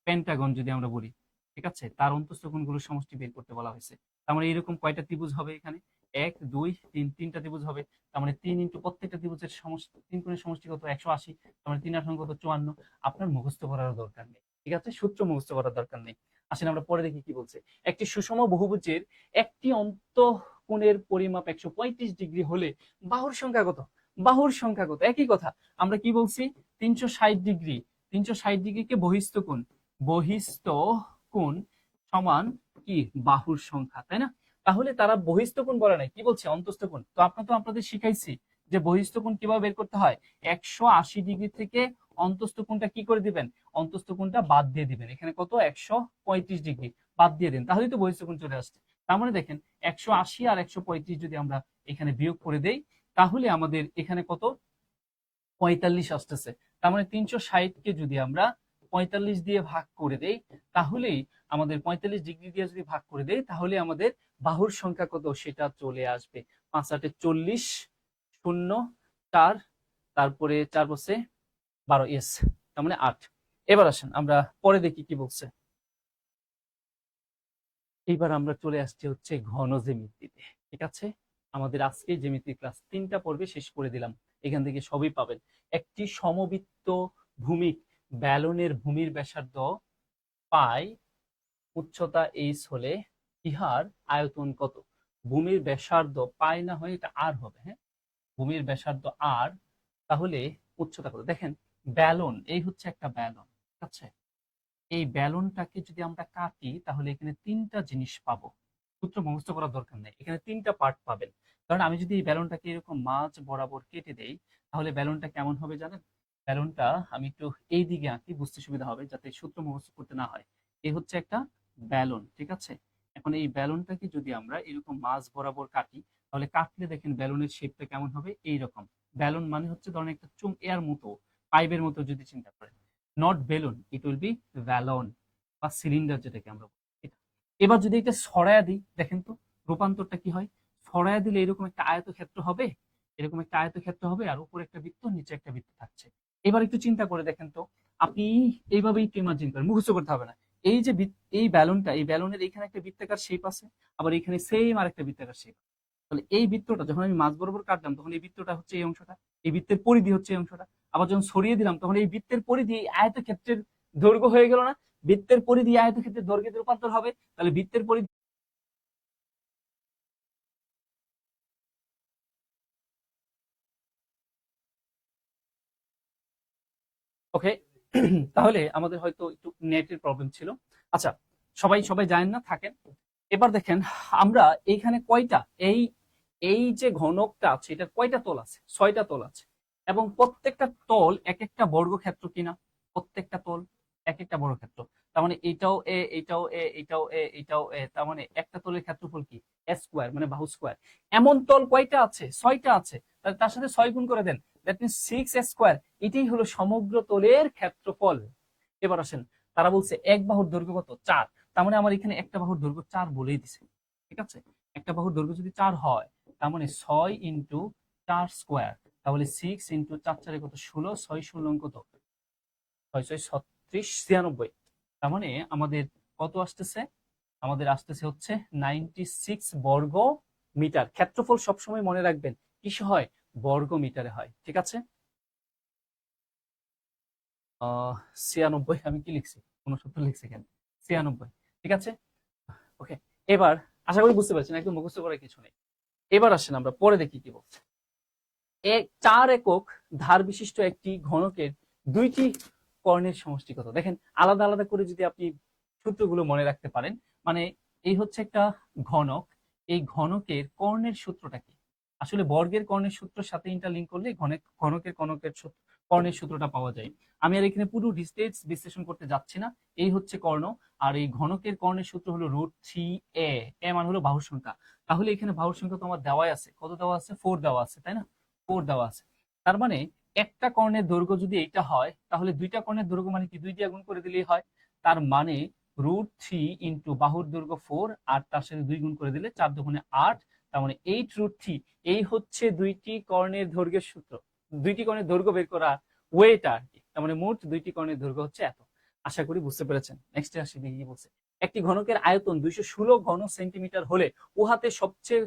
পেন্টাগন যদি আমরা বলি, ঠিক আছে, তার অন্তস্থ কোণগুলোর সমষ্টি বের করতে বলা হয়েছে। তার মানে এরকম কয়টা ত্রিভুজ হবে এখানে? 1, 2, 3, তিনটা ত্রিভুজ হবে। তার মানে 3 ইন্টু প্রত্যেকটা ত্রিভুজের সমষ্টি, 3 কোণের সমষ্টি কত? 180। তার মানে 3 × 18 কত? 54। আপনার মুখস্থ করার দরকার নেই, ঠিক আছে, সূত্র মুখস্থ করার দরকার নেই। আসলে আমরা পরে দেখি কি বলছে। একটি সুষম বহুভুজের একটি অন্তঃকোণের পরিমাপ 135 ডিগ্রি হলে বাহুর সংখ্যা কত? বাহুর সংখ্যা কত? একই কথা, আমরা কি বলছি? 360 ডিগ্রি। 360 ডিগ্রিকে বহিস্থ কোণ, বহিস্থ কোণ সমান কি? বাহুর সংখ্যা, তাই না? তাহলে তারা বহিস্থ কোণ বলে নাই, কি বলছে? অন্তস্থ কোণ। তো আপনাদের শিখাইছি যে বহিস্থ কোণ কিভাবে বের করতে হয়। 180 ডিগ্রি থেকে অন্তস্থ কোণটা কি করে দিবেন? অন্তস্থ কোণটা বাদ দিয়ে দিবেন। এখানে কত? 135 ডিগ্রি বাদ দিয়ে দেন, তাহলেই তো বহিস্থ কোণ চলে আসছে। তার মানে দেখেন 180 আর 135 যদি আমরা এখানে বিয়োগ করে দেই তাহলে আমাদের এখানে কত? 45 আসতেছে। তার মানে 360 কে যদি আমরা 45 দিয়ে ভাগ করে দেই তাহলেই আমাদের 45 ডিগ্রি দিয়ে যদি ভাগ করে দেই তাহলে আমাদের বাহুর সংখ্যা কত সেটা চলে আসবে। 5 8 40, 0 4, তারপরে 4 বসে 12, ইয়েস, তার মানে 8। এবার আসেন আমরা পরে দেখি কি বলছে। এইবার আমরা চলে আসছি হচ্ছে ঘন জ্যামিতিতে, ঠিক আছে। আমাদের আজকে জ্যামিতি ক্লাস 3টা পর্বে শেষ করে দিলাম, এখান থেকে সবই পাবেন। একটি সমবৃত্ত ভূমিক ব্যালনের ভূমির ব্যাসার্ধ পাই, উচ্চতা এইচ হলে ইহার আয়তন কত? ভূমির ব্যাসার্ধ পাই না হয় এটা আর হবে, হ্যাঁ, ভূমির ব্যাসার্ধ আর, তাহলে উচ্চতা কত? দেখেন ব্যালন, এই হচ্ছে একটা ব্যালন, ঠিক আছে। এই ব্যালনটাকে যদি আমরা কাটি তাহলে এখানে 3টা জিনিস পাবো। সূত্র মুখস্থ করার দরকার নেই, এখানে 3টা পার্ট পাবেন। কারণ আমি যদি এই ব্যালনটাকে এরকম মাঝ বরাবর কেটে দেই তাহলে ব্যালনটা কেমন হবে জানেন? ব্যালনটা আমি একটু এই দিকে আঁকি, বুঝতে সুবিধা হবে যাতে সূত্র মুখস্থ করতে না হয়। এই হচ্ছে একটা ব্যালন, ঠিক আছে। এখন এই ব্যালনটাকে যদি আমরা এরকম মাঝ বরাবর কাটি তাহলে কাটলে দেখেন ব্যালনের শেপটা কেমন হবে? এইরকম। ব্যালন মানে হচ্ছে ধরেন একটা এর মতো, পাইপের মতো যদি চিন্তা করেন, not balloon, it will be Ballon. বা সিলিন্ডার যেটাকে আমরা বলি এটা। এবার যদি এটা সরায়া দিই, দেখেন তো রূপান্তরটা কি হয়। সরায়া দিলে এরকম একটা আয়তক্ষেত্র হবে, এরকম একটা আয়তক্ষেত্র হবে, আর উপরে একটা বৃত্ত, নিচে একটা বৃত্ত থাকছে। এবার একটু চিন্তা করে দেখেন তো, আপনি এইভাবেই একটু ইমাজিন করেন, মুখস্থ করতে হবে না। এই যে এই ব্যালনটা, এই ব্যালনের এখানে একটা বৃত্তাকার শেপ আছে, আবার এখানে সেম আরেকটা বৃত্তাকার শেপ। তাহলে এই বৃত্তটা যখন আমি মাঝ বরাবর কাটলাম, তখন এই বৃত্তটা হচ্ছে এই অংশটা, এই বৃত্তের পরিধি হচ্ছে এই অংশটা। আবার যখন সরিয়ে দিলাম, তখন এই বৃত্তের পরিধি এই আয়তক্ষেত্রের দৈর্ঘ্য হয়ে গেল না। বৃত্তের পরিধি আয়তক্ষেত্রের দৈর্ঘ্যে রূপান্তর হবে। তাহলে বৃত্তের পরিধি, ওকে। তাহলে আমাদের হয়তো একটু নেটের প্রবলেম ছিল। আচ্ছা, সবাই সবাই জানেন না, থাকেন। এবার দেখেন, আমরা এইখানে কয়টা, এই এই যে ঘনকটা আছে এটা কয়টা তল আছে? 6টা তল আছে। এবং প্রত্যেকটা তল এক একটা বর্গক্ষেত্র কিনা? প্রত্যেকটা তল এক একটা বর্গক্ষেত্র। তার মানে এটাও এ, এটাও এ, এটাও এ, এটাও এ, তার মানে একটা তলের ক্ষেত্রফল কি? এ স্কোয়ার, মানে বাহু স্কোয়ার। এমন তল কয়টা আছে? 6টা আছে। তাহলে তার সাথে 6 গুণ করে দেন, দ্যাট মিনস 6 স্কোয়ার। এটাই হলো সমগ্র তলের ক্ষেত্রফল। এবার আসেন, তারা বলছে এক বাহুর দৈর্ঘ্য কত? 4। তার মানে আমার এখানে একটা বাহুর দৈর্ঘ্য 4 বলেই দিছে। ঠিক আছে, একটা বাহুর দৈর্ঘ্য যদি 4 হয়, তার মানে 6 ইন্টু 4 স্কোয়ার, তাহলে 6 ইন্টু 4 4 কত? 16, 6 16 কত? 6 6 36, 96। তার মানে আমাদের কত আসতেছে? আমাদের আসতেছে হচ্ছে 96 বর্গ মিটার। ক্ষেত্রফল সবসময় মনে রাখবেন কিসে হয়? বর্গ মিটারে হয়। ঠিক আছে, 96, আমি কি লিখছি? 69 লিখছি কেন? 96, ঠিক আছে, ওকে। এবার আশা করি বুঝতে পারছেন, একদম মুখস্থ করার কিছু নেই। এবার আসেন আমরা পরে দেখি কি বলছে। 4 একক ধার বিশিষ্ট একটি ঘনকের দুইটি কর্ণের সমষ্টি কত? দেখেন, আলাদা আলাদা করে যদি আপনি সূত্রগুলো মনে রাখতে পারেন, মানে এই হচ্ছে একটা ঘনক, এই ঘনকের কর্ণের সূত্রটা কি? আসলে বর্গের কর্ণের সূত্রের সাথে ইন্টারলিঙ্ক করলে ঘনকের কর্ণের সূত্রটা পাওয়া যায়। আমি আর এখানে পুরো ডিটেইলস বিশ্লেষণ করতে যাচ্ছি না। এই হচ্ছে কর্ণ, আর এই ঘনকের কর্ণের সূত্র হলো √3a। এ মান হলো বাহুর সংখ্যা। তাহলে এখানে বাহুর সংখ্যা তো আমার দেওয়াই আছে। কত দেওয়া আছে? 4 দেওয়া আছে, তাই না? 4 দেওয়া আছে। তার মানে একটা কর্ণের দৈর্ঘ্য যদি এটা হয়, তাহলে দুইটা কর্ণের দৈর্ঘ্য মানে কি? 2 দিয়ে গুণ করে দিলেই হয়। তার মানে √3 ইন্টু বাহুর দৈর্ঘ্য 4, আর তার সাথে 2 গুণ করে দিলে 4 দুগুণে 8, তার মানে 8√3। এই হচ্ছে দুইটি কর্ণের দৈর্ঘ্যের সূত্র, দুইটি কর্ণের দৈর্ঘ্য বের করা ওয়েটা আর কি। তার মানে মোট দুইটি কর্ণের দৈর্ঘ্য হচ্ছে এত। আশা করি বুঝতে পেরেছেন। নেক্সট আসি, দেখি কি বলছে। একটি ঘনকের আয়তন 216 ঘন সেন্টিমিটার হলে উহাতে সবচেয়ে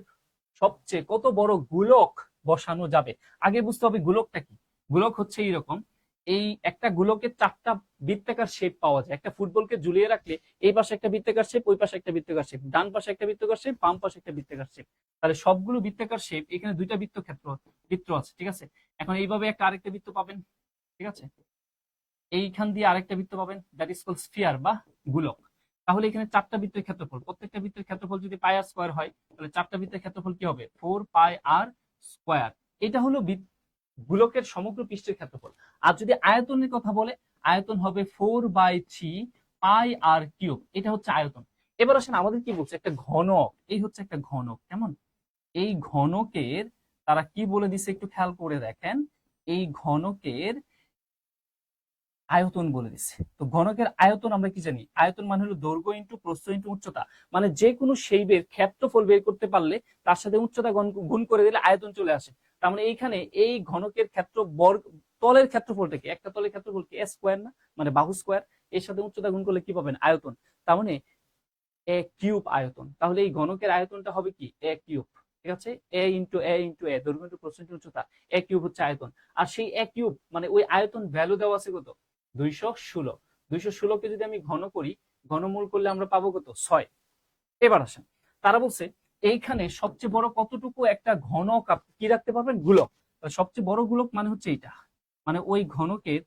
সবচেয়ে কত বড় গোলক বসানো যাবে? আগে বুঝতে হবে গোলকটা কি। গোলক হচ্ছে এইরকম, এই একটা গোলকের 4টা বৃত্তাকার শেপ পাওয়া যায়। একটা ফুটবলকে ঝুলিয়ে রাখলে এই পাশে একটা বৃত্তাকার শেপ, ওই পাশে একটা বৃত্তাকার শেপ, ডান পাশে একটা বৃত্তাকার শেপ, বাম পাশে একটা বৃত্তাকার শেপ। তাহলে সবগুলো বৃত্তাকার শেপ, এখানে দুইটা বৃত্ত আছে, ঠিক আছে। এখন এইভাবে একটা আরেকটা বৃত্ত পাবেন, ঠিক আছে। এইখান দিয়ে আরেকটা বৃত্ত পাবেন, দ্যাট ইজ কল্ড স্ফিয়ার বা গোলক। তাহলে এখানে 4টা বৃত্তের ক্ষেত্রফল, প্রত্যেকটা বৃত্তের ক্ষেত্রফল যদি পাই আর স্কয়ার হয়, তাহলে 4টা বৃত্তের ক্ষেত্রফল কি হবে? 4πr square. এটা হলো গোলকের সমগ্র পৃষ্ঠের ক্ষেত্রফল। আর যদি আয়তনের কথা বলে, আয়তন হবে 4/3πr কিউব। এটা হচ্ছে আয়তন। এবার আসেন, আমাদের কি বলছে? একটা ঘনক, এই হচ্ছে একটা ঘনক, কেমন? এই ঘনকের তারা কি বলে দিছে একটু খেয়াল করে দেখেন। এই ঘনকের আয়তন বলে দিচ্ছে। তো ঘনকের আয়তন আমরা কি জানি? আয়তন মানে হলো দৈর্ঘ্য ইন্টু প্রস্থ ইন্টু উচ্চতা। মানে যে কোনো শেপের ক্ষেত্রফল বের করতে পারলে তার সাথে উচ্চতা গুণ করে দিলে আয়তন চলে আসে। তার মানে এইখানে এই ঘনকের তলের ক্ষেত্রফলটা কি? একটা তলের ক্ষেত্রফল কি? স্কোয়ার না, মানে বাহু স্কোয়ার। এর সাথে উচ্চতা গুণ করলে কি পাবেন? আয়তন। তার মানে এ কিউব আয়তন। তাহলে এই ঘনকের আয়তনটা হবে কি? এ কিউব। ঠিক আছে, এ ইন্টু এ, দৈর্ঘ্য ইন্টু প্রস্থ ইন্টু উচ্চতা, এ কিউব হচ্ছে আয়তন। আর সেই এ কিউব মানে ওই আয়তন ভ্যালু দেওয়া আছে কত? 216। 216কে যদি আমি ঘন করি, ঘনমূল করলে আমরা পাবো কত? 6। এবার আসেন, তারা বলছে এইখানে সবচেয়ে বড় কতটুকু একটা ঘনক কি রাখতে পারবেন? গোলক। সবচেয়ে বড় গোলক মানে হচ্ছে এইটা, মানে ওই ঘনকের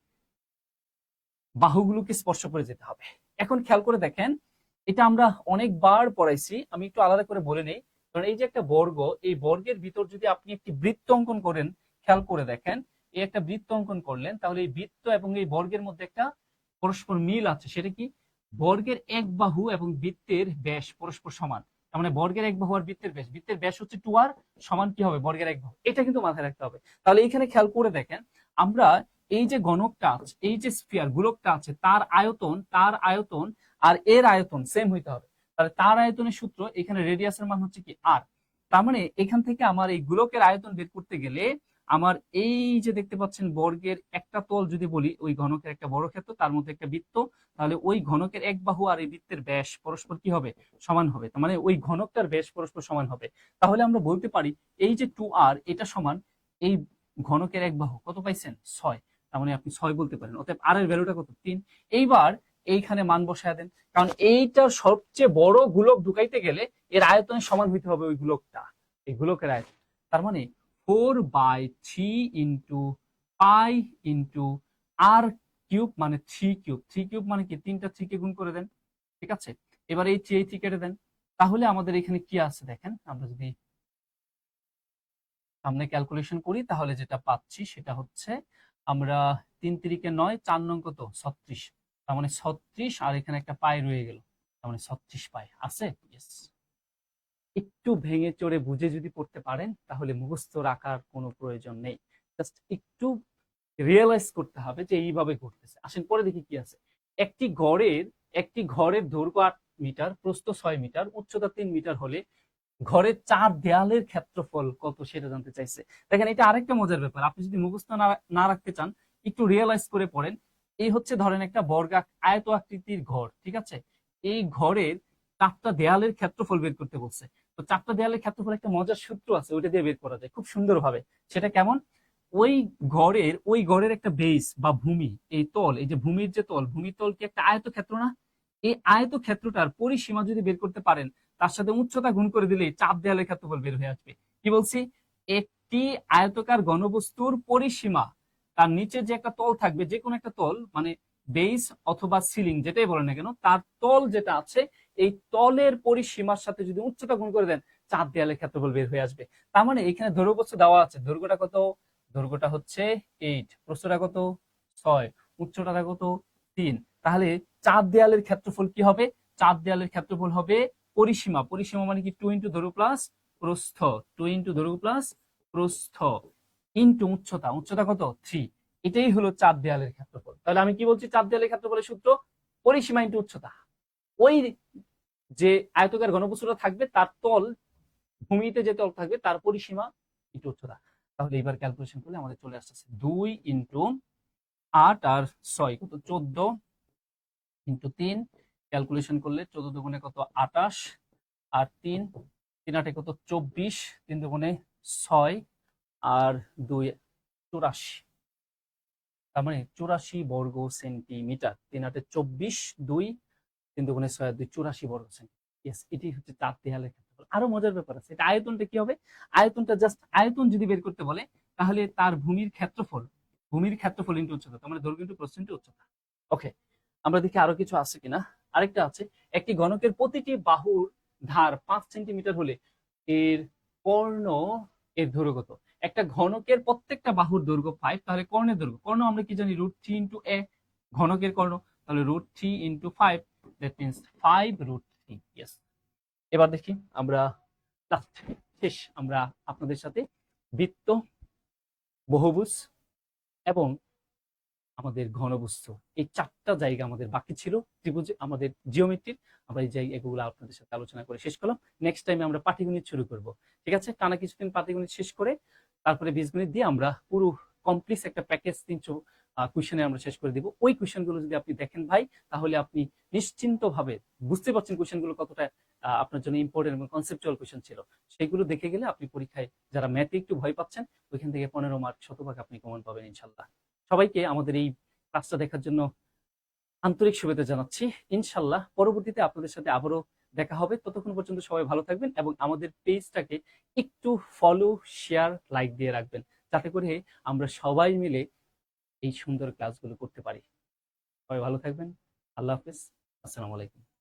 বাহুগুলোকে স্পর্শ করে যেতে হবে। এখন খেয়াল করে দেখেন, এটা আমরা অনেকবার পড়াইছি, আমি একটু আলাদা করে বলে নেই। কারণ এই যে একটা বর্গ, এই বর্গের ভিতর যদি আপনি একটি বৃত্ত অঙ্কন করেন, খেয়াল করে দেখেন, এই একটা বৃত্ত অঙ্কন করলেন, তাহলে এই বৃত্ত এবং এই বর্গের মধ্যে একটা পরস্পর মিল আছে। সেটা কি? বর্গের এক বাহু এবং বৃত্তের ব্যাস পরস্পর সমান। তার মানে বর্গের এক বাহু আর বৃত্তের ব্যাস হচ্ছে 2r, সমান কি হবে? বর্গের এক বাহু। এটা কিন্তু মাথায় রাখতে হবে। তাহলে এখানে খেয়াল করে দেখেন, আমরা এই যে গণকটা আছে, এই যে স্ফিয়ার গোলকটা আছে, তার আয়তন আর এর আয়তন সেম হইতে হবে। তাহলে তার আয়তনের সূত্র, এখানে রেডিয়াসের মান হচ্ছে কি আর। তার মানে এখান থেকে আমার এই গোলকের আয়তন বের করতে গেলে আমার এই যে দেখতে পাচ্ছেন বর্গের একটা তল যদি বলি, ওই ঘনকের একটা বড় ক্ষেত্র, তার মধ্যে একটা বৃত্ত, তাহলে ওই ঘনকের এক বাহু আর এই বৃত্তের ব্যাস পরস্পর কি হবে, সমান হবে। তার মানে ওই ঘনকটার ব্যাস পরস্পর সমান হবে। তাহলে আমরা বলতে পারি এই যে 2r এটা সমান এই ঘনকের এক বাহু, কত পাইছেন 6। তার মানে আপনি 6 বলতে পারেন। অতএব আর এর ভ্যালুটা কত, 3। এইবার এইখানে মান বসায় দেন, কারণ এইটার সবচেয়ে বড় গোলক ঢুকাইতে গেলে এর আয়তনের সমান হইতে হবে ওই গোলকটা, এই গোলকের আয়তন। তার মানে 4/3 ইন্টু পাই ইন্টু আর কিউব, মানে 3 কিউব। 3 কিউব মানে কি, 3টা 3 কে গুণ করে দেন, ঠিক আছে। এবার এই 3 কেটে দেন। তাহলে আমাদের এখানে কি আছে দেখেন, আমরা যদি সামনে ক্যালকুলেশন করি তাহলে যেটা পাচ্ছি সেটা হচ্ছে, আমরা 3 3 9, 4 নং কত 36, তার মানে 36, আর এখানে একটা পাই রয়ে গেল, তার মানে 36 পাই আছে। ইয়েস। একটু ভেঙে চড়ে বুঝে যদি পড়তে পারেন তাহলে মুখস্থ রাখার কোনো প্রয়োজন নেই, জাস্ট একটু রিয়েলাইজ করতে হবে যে এইভাবে ঘটতেছে। আসেন পরে দেখি কি আছে। একটি ঘরের দৈর্ঘ্য 8 মিটার, প্রস্থ 6 মিটার, উচ্চতা 3 মিটার হলে ঘরের 4 দেয়ালের ক্ষেত্রফল কত সেটা জানতে চাইছে। দেখেন এটা আরেকটা মজার ব্যাপার, আপনি যদি মুখস্থ না রাখতে চান একটু রিয়েলাইজ করে পড়েন। এই হচ্ছে ধরেন একটা আয়ত আকৃতির ঘর, ঠিক আছে। এই ঘরের 4টা দেয়ালের ক্ষেত্রফল বের করতে বলছে। তো 4টা দেয়ালের ক্ষেত্রফল একটা মজার সূত্র আছে, ওইটা দিয়ে বের করা যায় খুব সুন্দরভাবে। সেটা কেমন, ওই ঘরের একটা বেস বা ভূমি, এই তল, এই যে ভূমির যে তল, ভূমির তল কি একটা আয়তক্ষেত্র না? এই আয়তক্ষেত্রটার পরিসীমা যদি বের করতে পারেন, তার সাথে উচ্চতা গুণ করে দিলেই 4 দেয়ালের ক্ষেত্রফল বের হয়ে আসবে। কি বলছি, একটি আয়তকার ঘনবস্তুর পরিসীমা, তার নিচে যে একটা তল থাকবে, যে কোনো একটা তল, মানে বেস অথবা সিলিং যেটাই বলেন না কেন, তার তল যেটা আছে, এই তলের পরিসীমার সাথে যদি উচ্চতা গুণ করে দেন, 4 দেয়ালের ক্ষেত্রফল বের হয়ে আসবে। তার মানে এখানে দৈর্ঘ্য দেওয়া আছে, দৈর্ঘ্যটা কত, দৈর্ঘ্যটা হচ্ছে 8, প্রস্থটা কত 6, উচ্চতাটা কত 3। তাহলে 4 দেয়ালের ক্ষেত্রফল কি হবে, 4 দেয়ালের ক্ষেত্রফল হবে পরিসীমা, পরিসীমা মানে কি 2 ইন্টু দৈর্ঘ্য প্লাস প্রস্থ, 2 ইন্টু দৈর্ঘ্য প্লাস প্রস্থ ইন্টু উচ্চতা, উচ্চতা কত 3। এটাই হলো 4 দেয়ালের ক্ষেত্রফল। তাহলে আমি কি বলছি, 4 দেয়ালের ক্ষেত্রফলের সূত্র পরিসীমা ইন্টু উচ্চতা। ওই যে আয়তকার ঘনবস্তুটা থাকবে তার তল, ভূমিতে যে তল থাকবে তার পরিসীমা ইন্টু উচ্চতা। তাহলে এবার ক্যালকুলেশন করলে আমাদের চলে আসছে 2 ইন্টু 8 আর 6 কত 14 ইন্টু 3, ক্যালকুলেশন করলে 14 দুগুণে কত 28, আর 3 3 8 কত 24, 3 দুগুণে 6, আর 2 84, তার মানে 84 বর্গ সেন্টিমিটার। 3 8 24, 2 3 দুগুণে 6 আর 2 84 বর্গ সেন্টিমিটার। ইয়েস, এটি হচ্ছে 4 দেয়ালের ক্ষেত্রফল। আরো মজার ব্যাপার আছে, এটা আয়তনটা কি হবে, আয়তনটা জাস্ট আয়তন যদি বের করতে বলে তাহলে তার ভূমির ক্ষেত্রফল ইন্টু উচ্চতা, তার মানে দৈর্ঘ্য ইন্টু প্রস্থ ইন্টু উচ্চতা। ওকে, আমরা দেখি আরো কিছু আছে কিনা। আরেকটা আছে, একটি ঘনকের প্রতিটি বাহুর ধার 5 সেন্টিমিটার হলে এর কর্ণ এর দৈর্ঘ্য কত। একটা ঘনকের প্রত্যেকটা বাহুর দৈর্ঘ্য 5, তাহলে কর্ণের দৈর্ঘ্য, কর্ণ আমরা কি জানি √3 ইন্টু এ, ঘনকের কর্ণ, তাহলে √3 ইন্টু 5, দ্যাট মিনস 5√3। ইয়েস। এবার দেখি আমরা লাস্ট, শেষ, আমরা আপনাদের সাথে বৃত্ত, বহুভুজ এবং আমাদের ঘনবস্তু, এই 4টা জায়গা আমাদের বাকি ছিল ত্রিভুজ, আমাদের জিওমেট্রির। আমরা এই জায়গাগুলো আপনাদের সাথে আলোচনা করে শেষ করলাম। নেক্সট টাইমে আমরা পাটিগণিত শুরু করব, ঠিক আছে। টানা কিছুদিন পাটিগণিত শেষ করে তারপরে বীজগণিত দিয়ে আমরা পুরো কমপ্লিট একটা প্যাকেজ 300 কোয়েশনে আমরা শেষ করে দিব। ওই কোয়েশনগুলো যদি আপনি দেখেন ভাই, তাহলে আপনি নিশ্চিন্তভাবে বুঝতে পারছেন কোয়েশনগুলো কতটা আপনার জন্য ইম্পর্টেন্ট এবং কনসেপচুয়াল কোয়েশন ছিল। সেগুলো দেখে গেলে আপনি পরীক্ষায়, যারা ম্যাথে একটু ভয় পাচ্ছেন, ওইখান থেকে 15 মার্ক 100% আপনি কমন পাবেন ইনশাল্লাহ। সবাইকে আমাদের এই ক্লাসটা দেখার জন্য আন্তরিক শুভেচ্ছা জানাচ্ছি। ইনশাল্লাহ পরবর্তীতে আপনাদের সাথে আবারও দেখা হবে। ততক্ষণ পর্যন্ত সবাই ভালো থাকবেন এবং আমাদের পেজটাকে একটু ফলো, শেয়ার, লাইক দিয়ে রাখবেন, যাতে করে আমরা সবাই মিলে এই সুন্দর ক্লাসগুলো করতে পারি। সবাই ভালো থাকবেন। আল্লাহ হাফেজ। আসসালামু আলাইকুম।